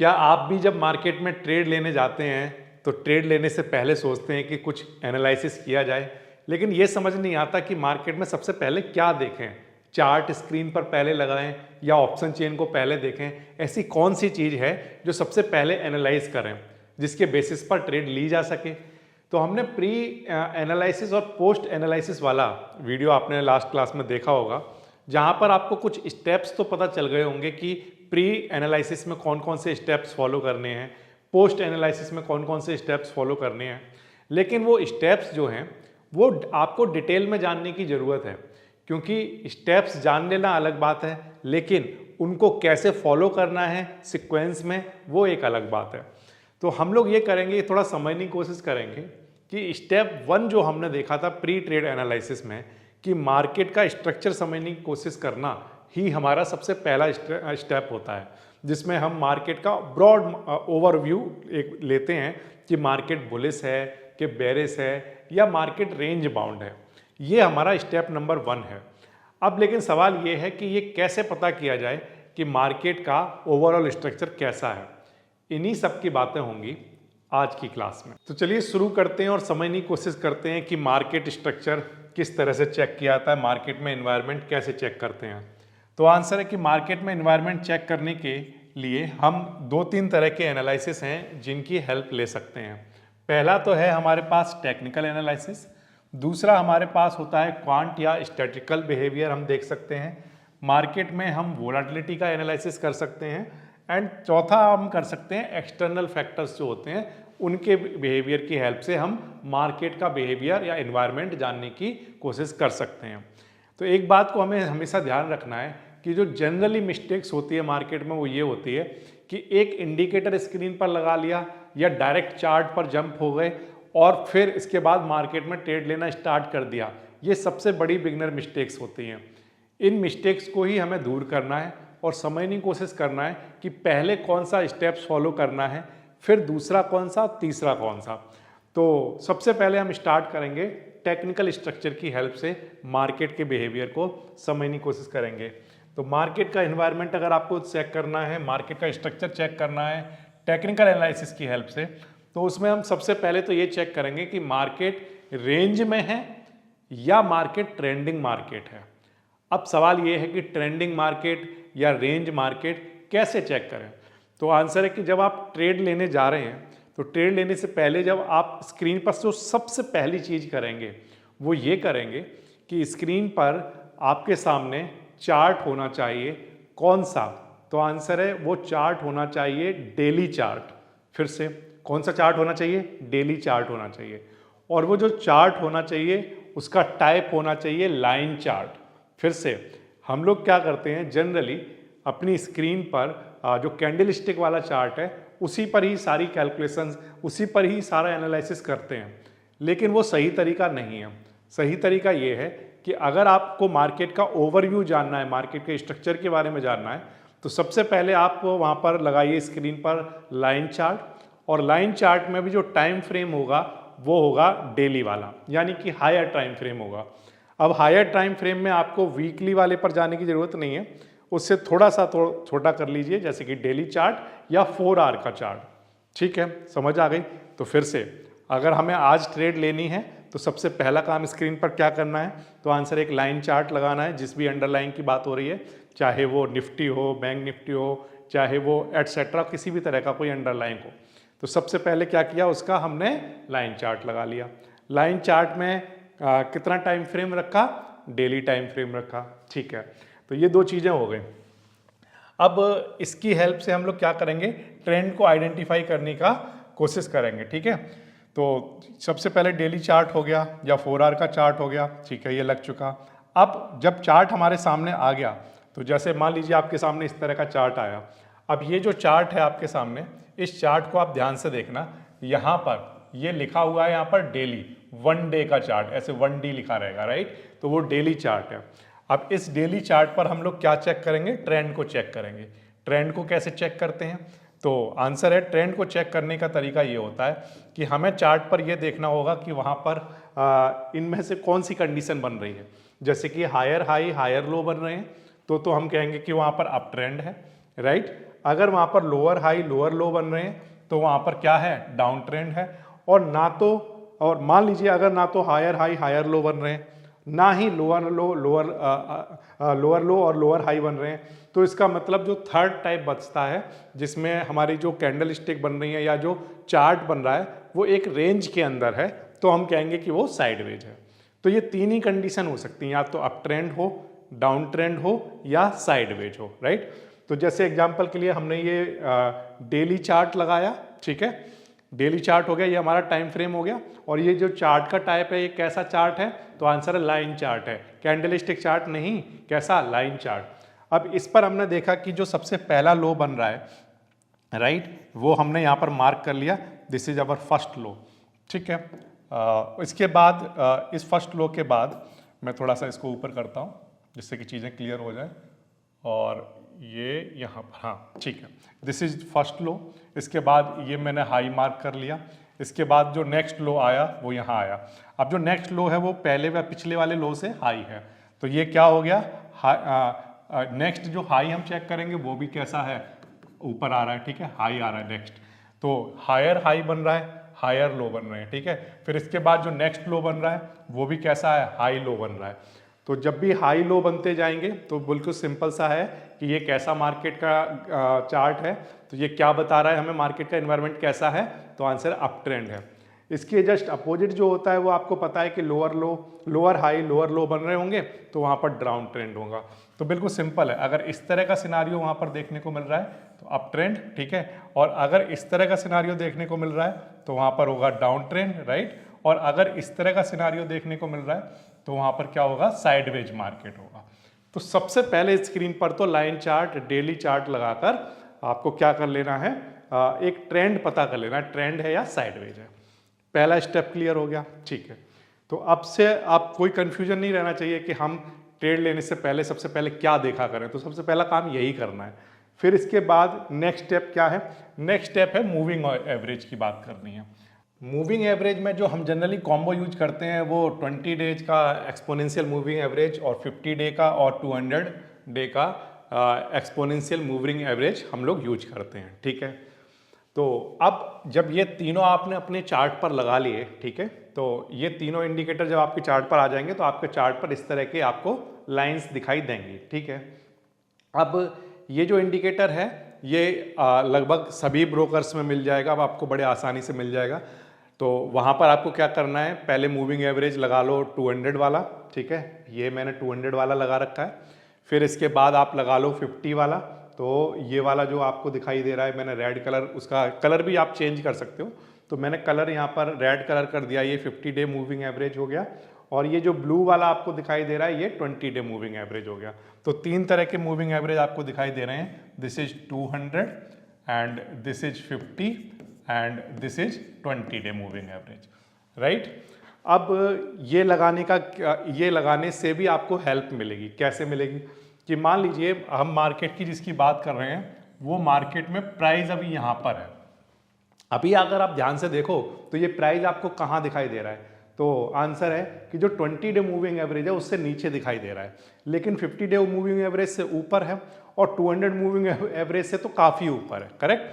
क्या आप भी जब मार्केट में ट्रेड लेने जाते हैं तो ट्रेड लेने से पहले सोचते हैं कि कुछ एनालिसिस किया जाए, लेकिन ये समझ नहीं आता कि मार्केट में सबसे पहले क्या देखें? चार्ट स्क्रीन पर पहले लगाएं या ऑप्शन चेन को पहले देखें? ऐसी कौन सी चीज़ है जो सबसे पहले एनालाइज करें जिसके बेसिस पर ट्रेड ली जा सके? तो हमने प्री एनालिसिस और पोस्ट एनालिसिस वाला वीडियो आपने लास्ट क्लास में देखा होगा, जहाँ पर आपको कुछ स्टेप्स तो पता चल गए होंगे कि प्री एनालिसिस में कौन कौन से स्टेप्स फॉलो करने हैं, पोस्ट एनालिसिस में कौन कौन से स्टेप्स फॉलो करने हैं। लेकिन वो स्टेप्स जो हैं वो आपको डिटेल में जानने की ज़रूरत है, क्योंकि स्टेप्स जान लेना अलग बात है, लेकिन उनको कैसे फॉलो करना है सीक्वेंस में, वो एक अलग बात है। तो हम लोग ये करेंगे, थोड़ा समझने की कोशिश करेंगे कि स्टेप 1 जो हमने देखा था प्री ट्रेड एनालिसिस में, कि मार्केट का स्ट्रक्चर समझने की कोशिश करना ही हमारा सबसे पहला स्टेप होता है, जिसमें हम मार्केट का ब्रॉड ओवरव्यू एक लेते हैं कि मार्केट बुलिश है कि बेरिश है या मार्केट रेंज बाउंड है। ये हमारा स्टेप नंबर 1 है। अब लेकिन सवाल ये है कि ये कैसे पता किया जाए कि मार्केट का ओवरऑल स्ट्रक्चर कैसा है। इन्हीं सब की बातें होंगी आज की क्लास में। तो चलिए शुरू करते हैं और समझने की कोशिश करते हैं कि मार्केट स्ट्रक्चर किस तरह से चेक किया जाता है, मार्केट में एनवायरनमेंट कैसे चेक करते हैं। तो आंसर है कि मार्केट में एनवायरनमेंट चेक करने के लिए हम 2-3 तरह के एनालिसिस हैं जिनकी हेल्प ले सकते हैं। पहला तो है हमारे पास टेक्निकल एनालिसिस, दूसरा हमारे पास होता है क्वांट या स्टैटिकल बिहेवियर हम देख सकते हैं, मार्केट में हम वोलेटिलिटी का एनालिसिस कर सकते हैं, एंड चौथा हम कर सकते हैं एक्सटर्नल फैक्टर्स जो होते हैं उनके बिहेवियर की हेल्प से हम मार्केट का बिहेवियर या एनवायरनमेंट जानने की कोशिश कर सकते हैं। तो एक बात को हमें हमेशा ध्यान रखना है कि जो जनरली मिस्टेक्स होती है मार्केट में वो ये होती है कि एक इंडिकेटर स्क्रीन पर लगा लिया या डायरेक्ट चार्ट पर जंप हो गए और फिर इसके बाद मार्केट में ट्रेड लेना स्टार्ट कर दिया। ये सबसे बड़ी बिगनर मिस्टेक्स होती हैं। इन मिस्टेक्स को ही हमें दूर करना है और समझने की कोशिश करना है कि पहले कौन सा स्टेप्स फॉलो करना है, फिर दूसरा कौन सा, तीसरा कौन सा। तो सबसे पहले हम स्टार्ट करेंगे टेक्निकल स्ट्रक्चर की हेल्प से मार्केट के बिहेवियर को समझने की कोशिश करेंगे। तो मार्केट का एनवायरनमेंट अगर आपको चेक करना है, मार्केट का स्ट्रक्चर चेक करना है टेक्निकल एनालिसिस की हेल्प से, तो उसमें हम सबसे पहले तो ये चेक करेंगे कि मार्केट रेंज में है या मार्केट ट्रेंडिंग मार्केट है। अब सवाल ये है कि ट्रेंडिंग मार्केट या रेंज मार्केट कैसे चेक करें। तो आंसर है कि जब आप ट्रेड लेने जा रहे हैं तो ट्रेड लेने से पहले जब आप स्क्रीन पर जो सबसे पहली चीज़ करेंगे वो ये करेंगे कि स्क्रीन पर आपके सामने चार्ट होना चाहिए। कौन सा? तो आंसर है वो चार्ट होना चाहिए डेली चार्ट। फिर से कौन सा चार्ट होना चाहिए? डेली चार्ट होना चाहिए। और वो जो चार्ट होना चाहिए उसका टाइप होना चाहिए लाइन चार्ट। फिर से हम लोग क्या करते हैं जनरली अपनी स्क्रीन पर जो कैंडल स्टिक वाला चार्ट है उसी पर ही सारी कैलकुलेशंस, उसी पर ही सारा एनालिसिस करते हैं, लेकिन वो सही तरीका नहीं है। सही तरीका ये है कि अगर आपको मार्केट का ओवरव्यू जानना है, मार्केट के स्ट्रक्चर के बारे में जानना है, तो सबसे पहले आप वहाँ पर लगाइए स्क्रीन पर लाइन चार्ट, और लाइन चार्ट में भी जो टाइम फ्रेम होगा वो होगा डेली वाला, यानी कि हायर टाइम फ्रेम होगा। अब हायर टाइम फ्रेम में आपको वीकली वाले पर जाने की ज़रूरत नहीं है, उससे थोड़ा सा छोटा कर लीजिए, जैसे कि डेली चार्ट या 4 आवर का चार्ट। ठीक है, समझ आ गई? तो फिर से अगर हमें आज ट्रेड लेनी है तो सबसे पहला काम स्क्रीन पर क्या करना है? तो आंसर एक लाइन चार्ट लगाना है जिस भी अंडरलाइन की बात हो रही है, चाहे वो निफ्टी हो, बैंक निफ्टी हो, चाहे वो एटसेट्रा किसी भी तरह का कोई अंडरलाइन हो। तो सबसे पहले क्या किया, उसका हमने लाइन चार्ट लगा लिया। लाइन चार्ट में कितना टाइम फ्रेम रखा? डेली टाइम फ्रेम रखा। ठीक है, तो ये 2 चीज़ें हो गई। अब इसकी हेल्प से हम लोग क्या करेंगे? ट्रेंड को आइडेंटिफाई करने का कोशिश करेंगे। ठीक है, तो सबसे पहले डेली चार्ट हो गया या 4 आवर का चार्ट हो गया। ठीक है, ये लग चुका। अब जब चार्ट हमारे सामने आ गया तो जैसे मान लीजिए आपके सामने इस तरह का चार्ट आया। अब ये जो चार्ट है आपके सामने, इस चार्ट को आप ध्यान से देखना, यहाँ पर ये लिखा हुआ है यहाँ पर डेली, 1 डे का चार्ट, ऐसे 1D लिखा रहेगा, राइट? तो वो डेली चार्ट है। अब इस डेली चार्ट पर हम लोग क्या चेक करेंगे? ट्रेंड को चेक करेंगे। ट्रेंड को कैसे चेक करते हैं? तो आंसर है ट्रेंड को चेक करने का तरीका ये होता है कि हमें चार्ट पर ये देखना होगा कि वहाँ पर इनमें से कौन सी कंडीशन बन रही है। जैसे कि हायर हाई हायर लो बन रहे हैं तो हम कहेंगे कि वहाँ पर अप ट्रेंड है, राइट? अगर वहाँ पर लोअर हाई लोअर लो बन रहे हैं तो वहाँ पर क्या है, डाउन ट्रेंड है। और ना तो, और मान लीजिए अगर ना तो हायर हाई हायर लो बन रहे हैं, ना ही लोअर लो और लोअर हाई बन रहे हैं, तो इसका मतलब जो थर्ड टाइप बचता है जिसमें हमारी जो कैंडल स्टिक बन रही है या जो चार्ट बन रहा है वो एक रेंज के अंदर है, तो हम कहेंगे कि वो साइडवेज है। तो ये तीन ही कंडीशन हो सकती हैं, या तो अप ट्रेंड हो, डाउन ट्रेंड हो या साइडवेज हो, राइट। तो जैसे एग्जांपल के लिए हमने ये डेली चार्ट लगाया, ठीक है, डेली चार्ट हो गया, ये हमारा टाइम फ्रेम हो गया। और ये जो चार्ट का टाइप है ये कैसा चार्ट है, तो आंसर है लाइन चार्ट है, कैंडलस्टिक चार्ट नहीं, कैसा, लाइन चार्ट। अब इस पर हमने देखा कि जो सबसे पहला लो बन रहा है, राइट, वो हमने यहाँ पर मार्क कर लिया, दिस इज अवर फर्स्ट लो, ठीक है। इसके बाद इस फर्स्ट लो के बाद मैं थोड़ा सा इसको ऊपर करता हूँ जिससे कि चीज़ें क्लियर हो जाए, और ये यहाँ पर, हाँ ठीक है, दिस इज फर्स्ट लो। इसके बाद ये मैंने हाई मार्क कर लिया। इसके बाद जो नेक्स्ट लो आया वो यहाँ आया। अब जो नेक्स्ट लो है वो पहले व पिछले वाले लो से हाई है, तो ये क्या हो गया, नेक्स्ट जो हाई हम चेक करेंगे वो भी कैसा है, ऊपर आ रहा है, ठीक है, हाई आ रहा है नेक्स्ट, तो हायर हाई बन रहा है, हायर लो बन रहे हैं, ठीक है। फिर इसके बाद जो नेक्स्ट लो बन रहा है वो भी कैसा है, हाई लो बन रहा है। तो जब भी हाई लो बनते जाएंगे तो बिल्कुल सिंपल सा है कि ये कैसा मार्केट का चार्ट है, तो ये क्या बता रहा है हमें, मार्केट का एनवायरनमेंट कैसा है, तो आंसर अप ट्रेंड है। इसके जस्ट अपोजिट जो होता है वो आपको पता है कि लोअर लो, लोअर हाई लोअर लो बन रहे होंगे, तो वहाँ पर डाउन ट्रेंड होगा। तो बिल्कुल सिंपल है, अगर इस तरह का सिनारियो वहाँ पर देखने को मिल रहा है तो अप ट्रेंड, ठीक है, और अगर इस तरह का सिनारियो देखने को मिल रहा है तो वहाँ पर होगा डाउन ट्रेंड, राइट, और अगर इस तरह का सिनारियो देखने को मिल रहा है तो वहाँ पर क्या होगा, साइडवेज मार्केट होगा। तो सबसे पहले स्क्रीन पर तो लाइन चार्ट, डेली चार्ट लगाकर आपको क्या कर लेना है, एक ट्रेंड पता कर लेना है, ट्रेंड है या साइडवेज है। पहला स्टेप क्लियर हो गया, ठीक है। तो अब से आप कोई कंफ्यूजन नहीं रहना चाहिए कि हम ट्रेड लेने से पहले सबसे पहले क्या देखा करें, तो सबसे पहला काम यही करना है। फिर इसके बाद नेक्स्ट स्टेप क्या है, नेक्स्ट स्टेप है मूविंग एवरेज की बात करनी है। मूविंग एवरेज में जो हम जनरली कॉम्बो यूज करते हैं वो 20 डेज का एक्सपोनेंशियल मूविंग एवरेज और 50 डे का और 200 डे का एक्सपोनेंशियल मूविंग एवरेज हम लोग यूज करते हैं, ठीक है। तो अब जब ये तीनों आपने अपने चार्ट पर लगा लिए, ठीक है, तो ये तीनों इंडिकेटर जब आपके चार्ट पर आ जाएंगे तो आपके चार्ट पर इस तरह के आपको लाइंस दिखाई देंगी, ठीक है। अब ये जो इंडिकेटर है ये लगभग सभी ब्रोकर्स में मिल जाएगा, अब आपको बड़े आसानी से मिल जाएगा। तो वहाँ पर आपको क्या करना है, पहले मूविंग एवरेज लगा लो 200 वाला, ठीक है, ये मैंने 200 वाला लगा रखा है। फिर इसके बाद आप लगा लो 50 वाला, तो ये वाला जो आपको दिखाई दे रहा है मैंने रेड कलर, उसका कलर भी आप चेंज कर सकते हो, तो मैंने कलर यहाँ पर रेड कलर कर दिया, ये 50 डे मूविंग एवरेज हो गया। और ये जो ब्लू वाला आपको दिखाई दे रहा है ये 20 डे मूविंग एवरेज हो गया। तो तीन तरह के मूविंग एवरेज आपको दिखाई दे रहे हैं, this is 200 and this is 50 and this is 20 day moving average, right. अब ये लगाने से भी आपको हेल्प मिलेगी, कैसे मिलेगी, कि मान लीजिए हम मार्केट की जिसकी बात कर रहे हैं वो मार्केट में प्राइस अभी यहाँ पर है। अभी अगर आप ध्यान से देखो तो ये प्राइस आपको कहाँ दिखाई दे रहा है, तो आंसर है कि जो 20 डे मूविंग एवरेज है उससे नीचे दिखाई दे रहा है, लेकिन 50 डे मूविंग एवरेज से ऊपर है और 200 मूविंग एवरेज से तो काफ़ी ऊपर है, करेक्ट।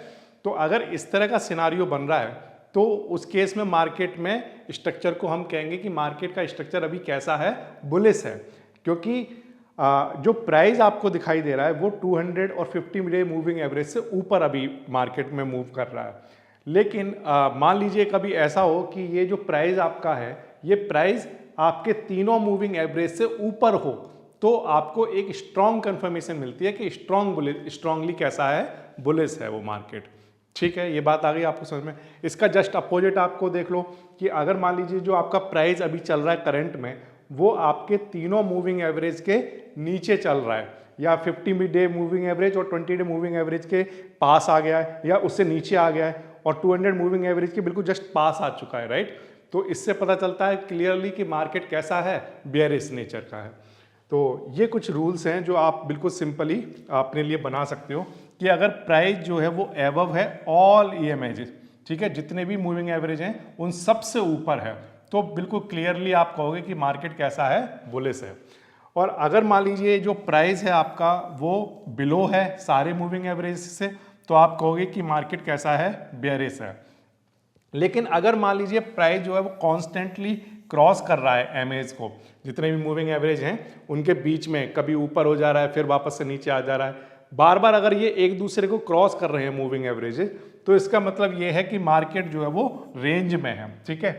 तो अगर इस तरह का सिनारियो बन रहा है तो उस केस में मार्केट में स्ट्रक्चर को हम कहेंगे कि मार्केट का स्ट्रक्चर अभी कैसा है, बुलिश है, क्योंकि जो प्राइस आपको दिखाई दे रहा है वो 200 और 50 डे मूविंग एवरेज से ऊपर अभी मार्केट में मूव कर रहा है। लेकिन मान लीजिए कभी ऐसा हो कि ये जो प्राइस आपका है ये प्राइस आपके तीनों मूविंग एवरेज से ऊपर हो, तो आपको एक स्ट्रॉन्ग कंफर्मेशन मिलती है कि स्ट्रांगली कैसा है, बुलिश है वो मार्केट, ठीक है। ये बात आ गई आपको समझ में। इसका जस्ट अपोजिट आपको देख लो कि अगर मान लीजिए जो आपका प्राइस अभी चल रहा है करंट में वो आपके तीनों मूविंग एवरेज के नीचे चल रहा है, या 50 डे मूविंग एवरेज और 20 डे मूविंग एवरेज के पास आ गया है या उससे नीचे आ गया है और 200 मूविंग एवरेज के बिल्कुल जस्ट पास आ चुका है, राइट। तो इससे पता चलता है क्लियरली कि मार्केट कैसा है, बेयरिश नेचर का है। तो ये कुछ रूल्स हैं जो आप बिल्कुल सिंपली अपने लिए बना सकते हो कि अगर प्राइस जो है वो एबव है ऑल ईएमएज, ठीक है, जितने भी मूविंग एवरेज हैं उन सब से ऊपर है, तो बिल्कुल क्लियरली आप कहोगे कि मार्केट कैसा है, बुलिश है। और अगर मान लीजिए जो प्राइस है आपका वो बिलो है सारे मूविंग एवरेज से, तो आप कहोगे कि मार्केट कैसा है, बेयरिश है। लेकिन अगर मान लीजिए प्राइस जो है वो कॉन्स्टेंटली क्रॉस कर रहा है एमएज को, जितने भी मूविंग एवरेज हैं उनके बीच में, कभी ऊपर हो जा रहा है फिर वापस से नीचे आ जा रहा है, बार बार अगर ये एक दूसरे को क्रॉस कर रहे हैं मूविंग एवरेजेस, तो इसका मतलब ये है कि मार्केट जो है वो रेंज में है। ठीक है,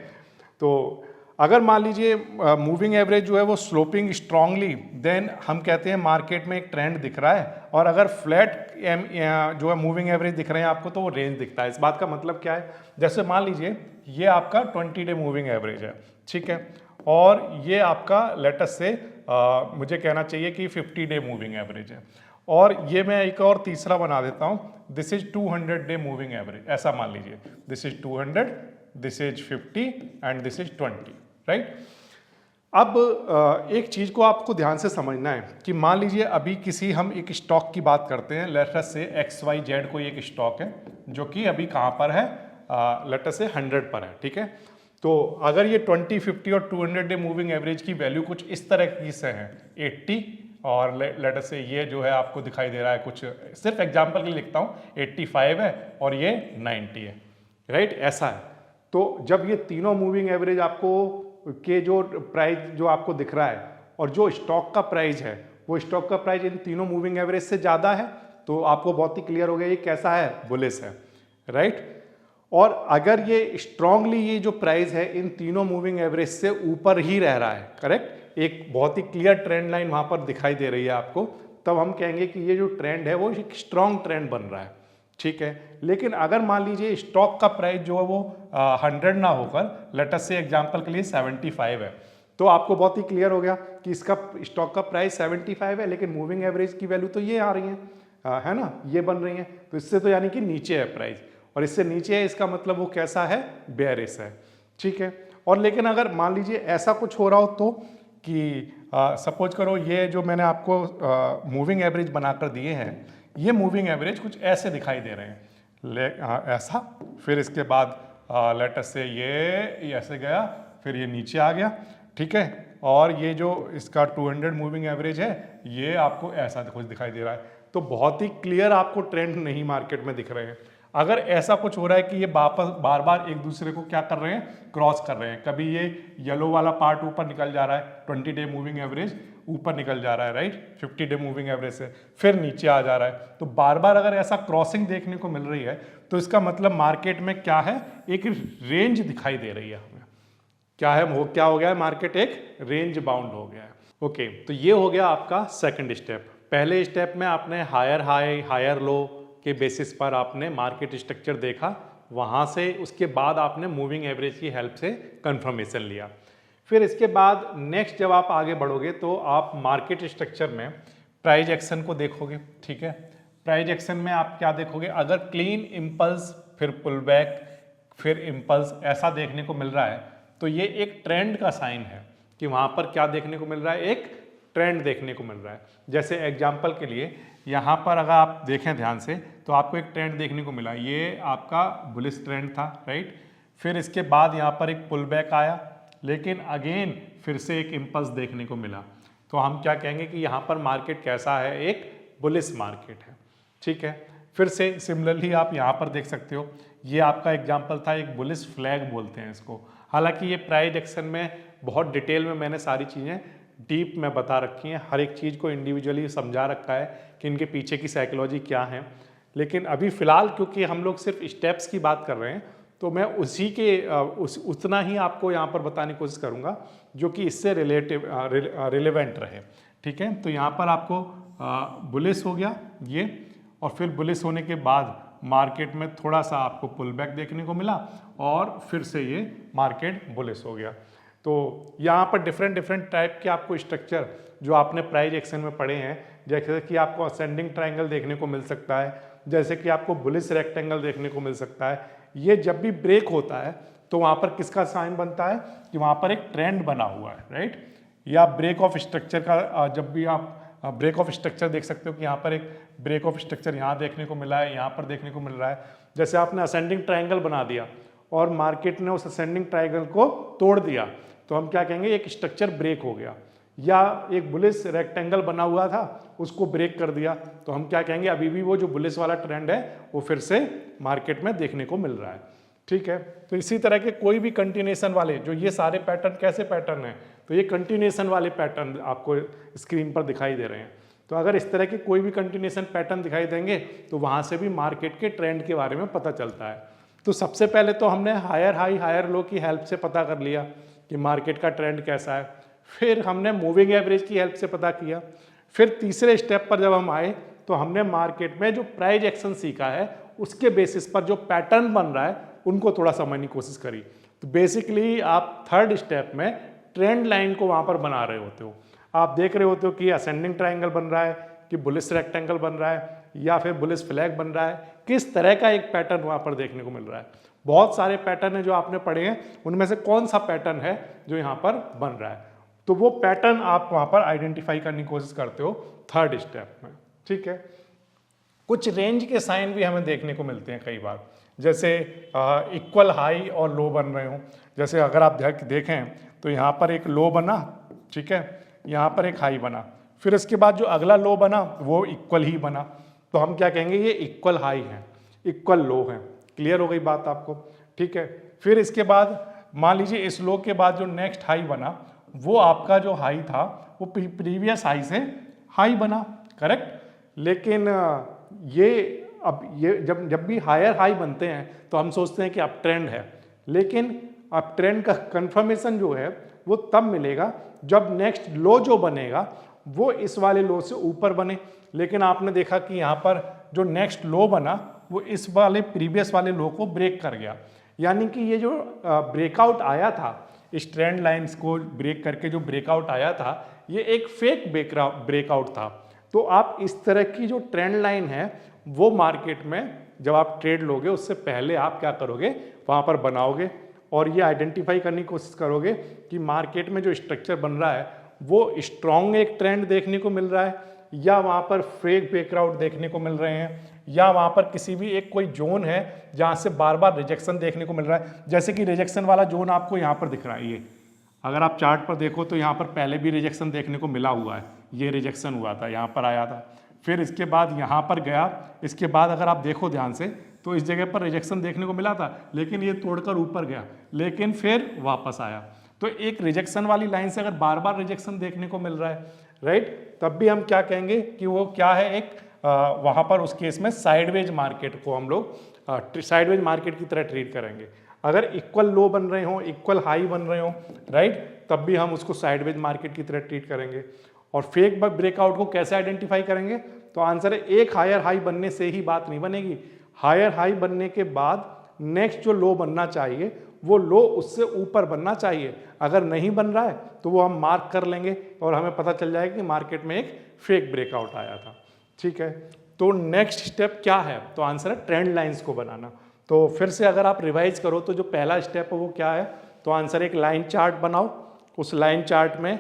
तो अगर मान लीजिए मूविंग एवरेज जो है वो स्लोपिंग स्ट्रांगली, देन हम कहते हैं मार्केट में एक ट्रेंड दिख रहा है। और अगर फ्लैट जो है मूविंग एवरेज दिख रहे हैं आपको, तो वो रेंज दिखता है। इस बात का मतलब क्या है, जैसे मान लीजिए ये आपका 20 डे मूविंग एवरेज है, ठीक है, और ये आपका लेटस से मुझे कहना चाहिए कि 50 डे मूविंग एवरेज है, और ये मैं एक और तीसरा बना देता हूँ, this is 200 day moving average, ऐसा मान लीजिए, this is 200, this is 50 and this is 20, right. अब एक चीज को आपको ध्यान से समझना है कि मान लीजिए अभी किसी हम एक स्टॉक की बात करते हैं, लेटस से XYZ कोई एक स्टॉक है जो कि अभी कहाँ पर है, लेटस से 100 पर है, ठीक है। तो अगर ये 20, 50 और 200 डे मूविंग एवरेज की वैल्यू कुछ इस तरह की से है, 80 और लेटस से ये जो है आपको दिखाई दे रहा है कुछ, सिर्फ एग्जांपल के लिए लिखता हूँ, 85 है और ये 90 है, राइट, ऐसा है। तो जब ये तीनों मूविंग एवरेज आपको के जो प्राइस जो आपको दिख रहा है और जो स्टॉक का प्राइस है, वो स्टॉक का प्राइस इन तीनों मूविंग एवरेज से ज़्यादा है, तो आपको बहुत ही क्लियर हो गया ये कैसा है, बुलिश है, राइट। और अगर ये स्ट्रांगली ये जो प्राइस है इन तीनों मूविंग एवरेज से ऊपर ही रह रहा है, करेक्ट, एक बहुत ही क्लियर ट्रेंड लाइन वहाँ पर दिखाई दे रही है आपको, तब हम कहेंगे कि ये जो ट्रेंड है वो एक स्ट्रॉन्ग ट्रेंड बन रहा है, ठीक है। लेकिन अगर मान लीजिए स्टॉक का प्राइस जो है वो 100 ना होकर लेटस से एग्जांपल के लिए 75 है, तो आपको बहुत ही क्लियर हो गया कि इसका स्टॉक का प्राइस 75 है, लेकिन मूविंग एवरेज की वैल्यू तो ये आ रही है ना, ये बन रही है, तो इससे तो यानी कि नीचे है प्राइस, और इससे नीचे है, इसका मतलब वो कैसा है, बेयरिश है, ठीक है। और लेकिन अगर मान लीजिए ऐसा कुछ हो रहा हो तो कि सपोज करो ये जो मैंने आपको मूविंग एवरेज बनाकर दिए हैं, ये मूविंग एवरेज कुछ ऐसे दिखाई दे रहे हैं, ऐसा, फिर इसके बाद लेटस से ये ऐसे गया, फिर ये नीचे आ गया, ठीक है, और ये जो इसका 200 मूविंग एवरेज है ये आपको ऐसा कुछ दिखाई दे रहा है। तो बहुत ही क्लियर आपको ट्रेंड नहीं मार्केट में दिख रहे हैं। अगर ऐसा कुछ हो रहा है कि ये वापस बार बार एक दूसरे को क्या कर रहे हैं, क्रॉस कर रहे हैं, कभी ये येलो वाला पार्ट ऊपर निकल जा रहा है, 20 डे मूविंग एवरेज ऊपर निकल जा रहा है, राइट, 50 डे मूविंग एवरेज से फिर नीचे आ जा रहा है, तो बार बार अगर ऐसा क्रॉसिंग देखने को मिल रही है, तो इसका मतलब मार्केट में क्या है, एक रेंज दिखाई दे रही है हमें, क्या है, वो क्या हो गया है, मार्केट एक रेंज बाउंड हो गया है। ओके, तो ये हो गया आपका सेकंड स्टेप। पहले स्टेप में आपने हायर हाई हायर लो के बेसिस पर आपने मार्केट स्ट्रक्चर देखा, वहाँ से उसके बाद आपने मूविंग एवरेज की हेल्प से कंफर्मेशन लिया। फिर इसके बाद नेक्स्ट जब आप आगे बढ़ोगे तो आप मार्केट स्ट्रक्चर में प्राइस एक्शन को देखोगे, ठीक है। प्राइस एक्शन में आप क्या देखोगे, अगर क्लीन इम्पल्स फिर पुल बैक फिर इम्पल्स ऐसा देखने को मिल रहा है, तो ये एक ट्रेंड का साइन है कि वहाँ पर क्या देखने को मिल रहा है, एक ट्रेंड देखने को मिल रहा है। जैसे एग्जाम्पल के लिए यहाँ पर अगर आप देखें ध्यान से, तो आपको एक ट्रेंड देखने को मिला, ये आपका बुलिश ट्रेंड था, राइट। फिर इसके बाद यहाँ पर एक पुल बैक आया, लेकिन अगेन फिर से एक इम्पल्स देखने को मिला, तो हम क्या कहेंगे कि यहाँ पर मार्केट कैसा है, एक बुलिश मार्केट है, ठीक है। फिर से सिमिलरली आप यहाँ पर देख सकते हो, ये आपका एग्जाम्पल था, एक बुलिश फ्लैग बोलते हैं इसको। हालांकि ये प्राइस एक्शन में बहुत डिटेल में मैंने सारी चीज़ें डीप में बता रखी हैं, हर एक चीज़ को इंडिविजुअली समझा रखा है कि इनके पीछे की साइकोलॉजी क्या है। लेकिन अभी फ़िलहाल क्योंकि हम लोग सिर्फ स्टेप्स की बात कर रहे हैं, तो मैं उसी के उतना ही आपको यहाँ पर बताने की कोशिश करूँगा जो कि इससे रिलेवेंट रहे, ठीक है। तो यहाँ पर आपको बुलिश हो गया ये, और फिर बुलिश होने के बाद मार्केट में थोड़ा सा आपको पुल बैक देखने को मिला, और फिर से ये मार्केट बुलिश हो गया। तो यहाँ पर डिफरेंट टाइप के आपको स्ट्रक्चर जो आपने प्राइस एक्शन में पढ़े हैं, जैसे कि आपको असेंडिंग ट्रायंगल देखने को मिल सकता है, जैसे कि आपको बुलिश रेक्टेंगल देखने को मिल सकता है। ये जब भी ब्रेक होता है तो वहाँ पर किसका साइन बनता है कि वहाँ पर एक ट्रेंड बना हुआ है, राइट। या ब्रेक ऑफ स्ट्रक्चर का जब भी आप ब्रेक ऑफ स्ट्रक्चर देख सकते हो कि यहाँ पर एक ब्रेक ऑफ स्ट्रक्चर यहाँ देखने को मिला है, यहाँ पर देखने को मिल रहा है। जैसे आपने असेंडिंग ट्रायंगल बना दिया और मार्केट ने उस असेंडिंग ट्रायंगल को तोड़ दिया, तो हम क्या कहेंगे, एक स्ट्रक्चर ब्रेक हो गया। या एक बुलिश रेक्टेंगल बना हुआ था उसको ब्रेक कर दिया, तो हम क्या कहेंगे, अभी भी वो जो बुलिश वाला ट्रेंड है वो फिर से मार्केट में देखने को मिल रहा है। ठीक है, तो इसी तरह के कोई भी कंटिन्यूएशन वाले, जो ये सारे पैटर्न कैसे पैटर्न हैं, तो ये कंटिन्यूएशन वाले पैटर्न आपको स्क्रीन पर दिखाई दे रहे हैं। तो अगर इस तरह के कोई भी कंटिन्यूएशन पैटर्न दिखाई देंगे तो वहाँ से भी मार्केट के ट्रेंड के बारे में पता चलता है। तो सबसे पहले तो हमने हायर हाई हायर लो की हेल्प से पता कर लिया कि मार्केट का ट्रेंड कैसा है, फिर हमने मूविंग एवरेज की हेल्प से पता किया, फिर तीसरे स्टेप पर जब हम आए तो हमने मार्केट में जो प्राइस एक्शन सीखा है उसके बेसिस पर जो पैटर्न बन रहा है उनको थोड़ा समझने की कोशिश करी। तो बेसिकली आप थर्ड स्टेप में ट्रेंड लाइन को वहाँ पर बना रहे होते हो, आप देख रहे होते हो कि असेंडिंग ट्राइंगल बन रहा है, कि बुलिश रेक्टेंगल बन रहा है, या फिर बुलिश फ्लैग बन रहा है, किस तरह का एक पैटर्न वहाँ पर देखने को मिल रहा है। बहुत सारे पैटर्न है जो आपने पढ़े हैं, उनमें से कौन सा पैटर्न है जो यहाँ पर बन रहा है, तो वो पैटर्न आप वहाँ पर आइडेंटिफाई करने की कोशिश करते हो थर्ड स्टेप में। ठीक है, कुछ रेंज के साइन भी हमें देखने को मिलते हैं कई बार, जैसे इक्वल हाई और लो बन रहे हो। जैसे अगर आप देखें तो यहाँ पर एक लो बना, ठीक है, यहाँ पर एक हाई बना, फिर इसके बाद जो अगला लो बना वो इक्वल ही बना, तो हम क्या कहेंगे, ये इक्वल हाई है, इक्वल लो है। क्लियर हो गई बात आपको? ठीक है, फिर इसके बाद मान लीजिए इस लो के बाद जो नेक्स्ट हाई बना वो आपका जो हाई था वो प्रीवियस हाई से हाई बना, करेक्ट। लेकिन ये जब भी हायर हाई बनते हैं तो हम सोचते हैं कि अप ट्रेंड है, लेकिन अप ट्रेंड का कंफर्मेशन जो है वो तब मिलेगा जब नेक्स्ट लो जो बनेगा वो इस वाले लो से ऊपर बने। लेकिन आपने देखा कि यहाँ पर जो नेक्स्ट लो बना वो इस वाले प्रीवियस वाले लो को ब्रेक कर गया, यानी कि ये जो ब्रेकआउट आया था, इस ट्रेंड लाइंस को ब्रेक करके जो ब्रेकआउट आया था ये एक फेक ब्रेकआउट था। तो आप इस तरह की जो ट्रेंड लाइन है वो मार्केट में जब आप ट्रेड लोगे उससे पहले आप क्या करोगे, वहाँ पर बनाओगे और ये आइडेंटिफाई करने की कोशिश करोगे कि मार्केट में जो स्ट्रक्चर बन रहा है वो स्ट्रॉन्ग एक ट्रेंड देखने को मिल रहा है, या वहाँ पर फेक ब्रेकआउट देखने को मिल रहे हैं, या वहाँ पर किसी भी एक कोई जोन है जहाँ से बार बार रिजेक्शन देखने को मिल रहा है। जैसे कि रिजेक्शन वाला जोन आपको यहाँ पर दिख रहा है, ये अगर आप चार्ट पर देखो तो यहाँ पर पहले भी रिजेक्शन देखने को मिला हुआ है, ये रिजेक्शन हुआ था, यहाँ पर आया था, फिर इसके बाद यहाँ पर गया, इसके बाद अगर आप देखो ध्यान से तो इस जगह पर रिजेक्शन देखने को मिला था, लेकिन ये तोड़कर ऊपर गया, लेकिन फिर वापस आया। तो एक रिजेक्शन वाली लाइन से अगर बार बार रिजेक्शन देखने को मिल रहा है, राइट, तब भी हम क्या कहेंगे कि वो क्या है, एक वहाँ पर उस केस में साइडवेज मार्केट को हम लोग साइडवेज मार्केट की तरह ट्रीट करेंगे। अगर इक्वल लो बन रहे हो, इक्वल हाई बन रहे हो, राइट, तब भी हम उसको साइडवेज मार्केट की तरह ट्रीट करेंगे। और फेक ब्रेकआउट को कैसे आइडेंटिफाई करेंगे, तो आंसर है एक हायर हाई बनने से ही बात नहीं बनेगी, हायर हाई बनने के बाद नेक्स्ट जो लो बनना चाहिए वो लो उससे ऊपर बनना चाहिए। अगर नहीं बन रहा है तो वो हम मार्क कर लेंगे और हमें पता चल जाएगा कि मार्केट में एक फेक ब्रेकआउट आया था। ठीक है, तो नेक्स्ट स्टेप क्या है, तो आंसर है ट्रेंड लाइंस को बनाना। तो फिर से अगर आप रिवाइज करो तो जो पहला स्टेप है वो क्या है, तो आंसर एक लाइन चार्ट बनाओ, उस लाइन चार्ट में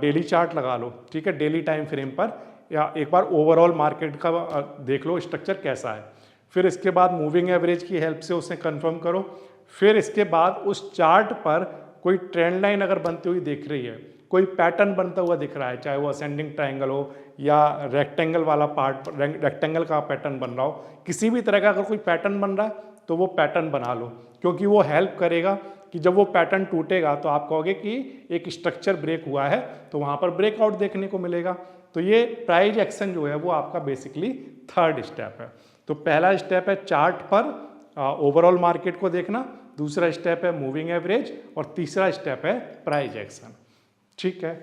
डेली चार्ट लगा लो, ठीक है, डेली टाइम फ्रेम पर, या एक बार ओवरऑल मार्केट का देख लो स्ट्रक्चर कैसा है। फिर इसके बाद मूविंग एवरेज की हेल्प से उसे कंफर्म करो। फिर इसके बाद उस चार्ट पर कोई ट्रेंड लाइन अगर बनती हुई दिख रही है, कोई पैटर्न बनता हुआ दिख रहा है, चाहे वो असेंडिंग ट्राइंगल हो या रेक्टेंगल वाला पार्ट, रेक्टेंगल का पैटर्न बन रहा हो, किसी भी तरह का अगर कोई पैटर्न बन रहा है तो वो पैटर्न बना लो, क्योंकि वो हेल्प करेगा कि जब वो पैटर्न टूटेगा तो आप कहोगे कि एक स्ट्रक्चर ब्रेक हुआ है, तो वहाँ पर ब्रेकआउट देखने को मिलेगा। तो ये प्राइस एक्शन जो है वो आपका बेसिकली थर्ड स्टेप है। तो पहला स्टेप है चार्ट पर ओवरऑल मार्केट को देखना, दूसरा स्टेप है मूविंग एवरेज, और तीसरा स्टेप है प्राइस एक्शन। ठीक है,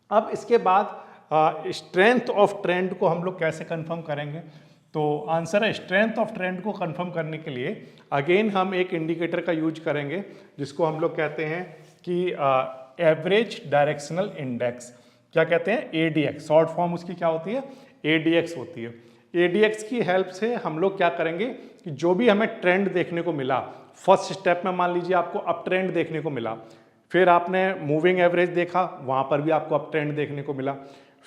अब इसके बाद स्ट्रेंथ ऑफ ट्रेंड को हम लोग कैसे कंफर्म करेंगे, तो आंसर है स्ट्रेंथ ऑफ ट्रेंड को कंफर्म करने के लिए अगेन हम एक इंडिकेटर का यूज करेंगे जिसको हम लोग कहते हैं कि एवरेज डायरेक्शनल इंडेक्स। क्या कहते हैं, एडीएक्स, शॉर्ट फॉर्म उसकी क्या होती है, एडीएक्स होती है। एडीएक्स की हेल्प से हम लोग क्या करेंगे कि जो भी हमें ट्रेंड देखने को मिला, फर्स्ट स्टेप में मान लीजिए आपको अप ट्रेंड देखने को मिला, फिर आपने मूविंग एवरेज देखा, वहाँ पर भी आपको अप ट्रेंड देखने को मिला,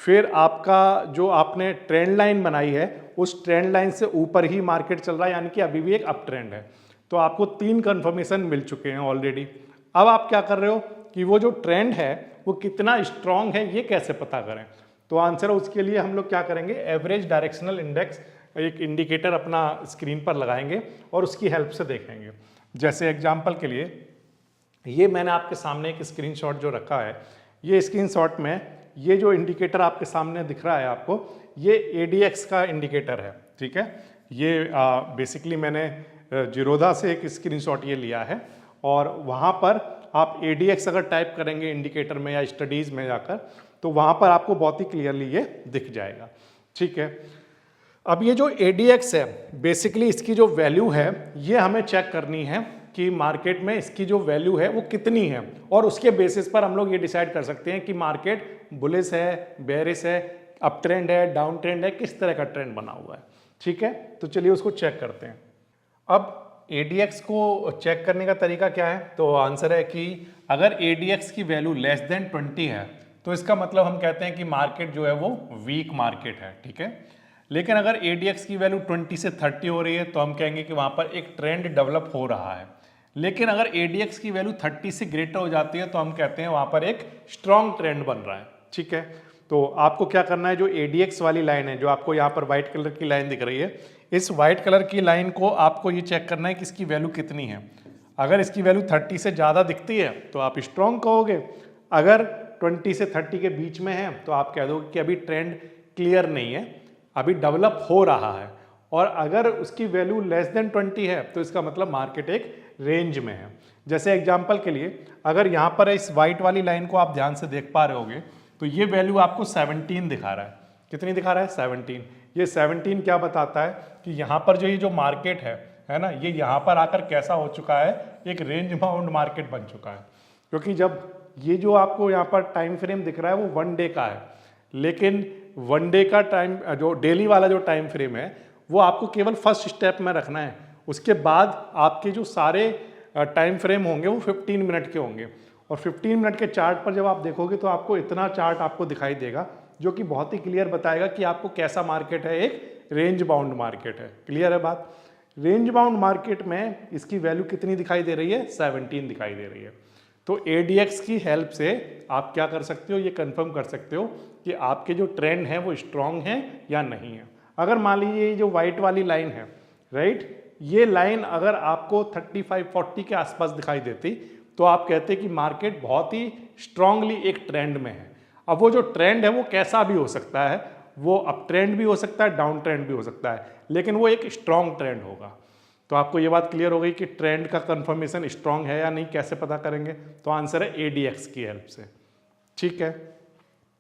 फिर आपका जो आपने ट्रेंड लाइन बनाई है उस ट्रेंड लाइन से ऊपर ही मार्केट चल रहा है, यानी कि अभी भी एक अप ट्रेंड है। तो आपको 3 कंफर्मेशन मिल चुके हैं ऑलरेडी। अब आप क्या कर रहे हो कि वो जो ट्रेंड है वो कितना स्ट्रांग है ये कैसे पता करें। तो आंसर है उसके लिए हम लोग क्या करेंगे, एवरेज डायरेक्शनल इंडेक्स एक इंडिकेटर अपना स्क्रीन पर लगाएंगे और उसकी हेल्प से देखेंगे। जैसे एग्जांपल के लिए ये मैंने आपके सामने एक स्क्रीनशॉट जो रखा है, ये स्क्रीनशॉट में ये जो इंडिकेटर आपके सामने दिख रहा है आपको, ये ADX का इंडिकेटर है, ठीक है। ये बेसिकली मैंने जीरोधा से एक स्क्रीनशॉट ये लिया है और वहाँ पर आप ADX अगर टाइप करेंगे इंडिकेटर में या स्टडीज़ में जाकर, तो वहाँ पर आपको बहुत ही क्लियरली ये दिख जाएगा, ठीक है। अब ये जो ADX है, बेसिकली इसकी जो वैल्यू है ये हमें चेक करनी है कि मार्केट में इसकी जो वैल्यू है वो कितनी है, और उसके बेसिस पर हम लोग ये डिसाइड कर सकते हैं कि मार्केट बुलिश है, बेयरिश है, अप ट्रेंड है, डाउन ट्रेंड है, किस तरह का ट्रेंड बना हुआ है, ठीक है। तो चलिए उसको चेक करते हैं। अब ADX को चेक करने का तरीका क्या है, तो आंसर है कि अगर ADX की वैल्यू लेस देन 20 है तो इसका मतलब हम कहते हैं कि मार्केट जो है वो वीक मार्केट है, ठीक है। लेकिन अगर ADX की वैल्यू 20 से 30 हो रही है तो हम कहेंगे कि वहाँ पर एक ट्रेंड डेवलप हो रहा है। लेकिन अगर ADX की वैल्यू 30 से ग्रेटर हो जाती है तो हम कहते हैं वहाँ पर एक स्ट्रॉन्ग ट्रेंड बन रहा है, ठीक है। तो आपको क्या करना है, जो ADX वाली लाइन है, जो आपको यहाँ पर व्हाइट कलर की लाइन दिख रही है, इस व्हाइट कलर की लाइन को आपको ये चेक करना है कि इसकी वैल्यू कितनी है। अगर इसकी वैल्यू 30 से ज़्यादा दिखती है तो आप स्ट्रॉन्ग कहोगे, अगर 20 से 30 के बीच में है तो आप कह दोगे कि अभी ट्रेंड क्लियर नहीं है, अभी डेवलप हो रहा है। और अगर उसकी वैल्यू लेस देन 20 है तो इसका मतलब मार्केट एक रेंज में है। जैसे एग्जांपल के लिए अगर यहाँ पर इस वाइट वाली लाइन को आप ध्यान से देख पा रहे होगे तो ये वैल्यू आपको 17 दिखा रहा है। कितनी दिखा रहा है? 17। ये 17 क्या बताता है कि यहाँ पर जो ये जो मार्केट है ना, ये यहाँ पर आकर कैसा हो चुका है, एक रेंज बाउंड मार्केट बन चुका है। क्योंकि जब ये जो आपको यहाँ पर टाइम फ्रेम दिख रहा है वो 1 डे का है, लेकिन 1 डे का टाइम, जो डेली वाला जो टाइम फ्रेम है वो आपको केवल फर्स्ट स्टेप में रखना है। उसके बाद आपके जो सारे टाइम फ्रेम होंगे वो 15 मिनट के होंगे, और 15 मिनट के चार्ट पर जब आप देखोगे तो आपको इतना चार्ट आपको दिखाई देगा जो कि बहुत ही क्लियर बताएगा कि आपको कैसा मार्केट है, एक रेंज बाउंड मार्केट है। क्लियर है बात? रेंज बाउंड मार्केट में इसकी वैल्यू कितनी दिखाई दे रही है? 17 दिखाई दे रही है। तो ADX की हेल्प से आप क्या कर सकते हो, ये कंफर्म कर सकते हो कि आपके जो ट्रेंड है वो स्ट्रांग है या नहीं है। अगर मान लीजिए ये जो व्हाइट वाली लाइन है, राइट, ये लाइन अगर आपको 35-40 के आसपास दिखाई देती तो आप कहते कि मार्केट बहुत ही स्ट्रांगली एक ट्रेंड में है। अब वो जो ट्रेंड है वो कैसा भी हो सकता है, वो अप ट्रेंड भी हो सकता है, डाउन ट्रेंड भी हो सकता है, लेकिन वो एक स्ट्रांग ट्रेंड होगा। तो आपको ये बात क्लियर हो गई कि ट्रेंड का कंफर्मेशन स्ट्रांग है या नहीं कैसे पता करेंगे, तो आंसर है ADX की हेल्प से। ठीक है,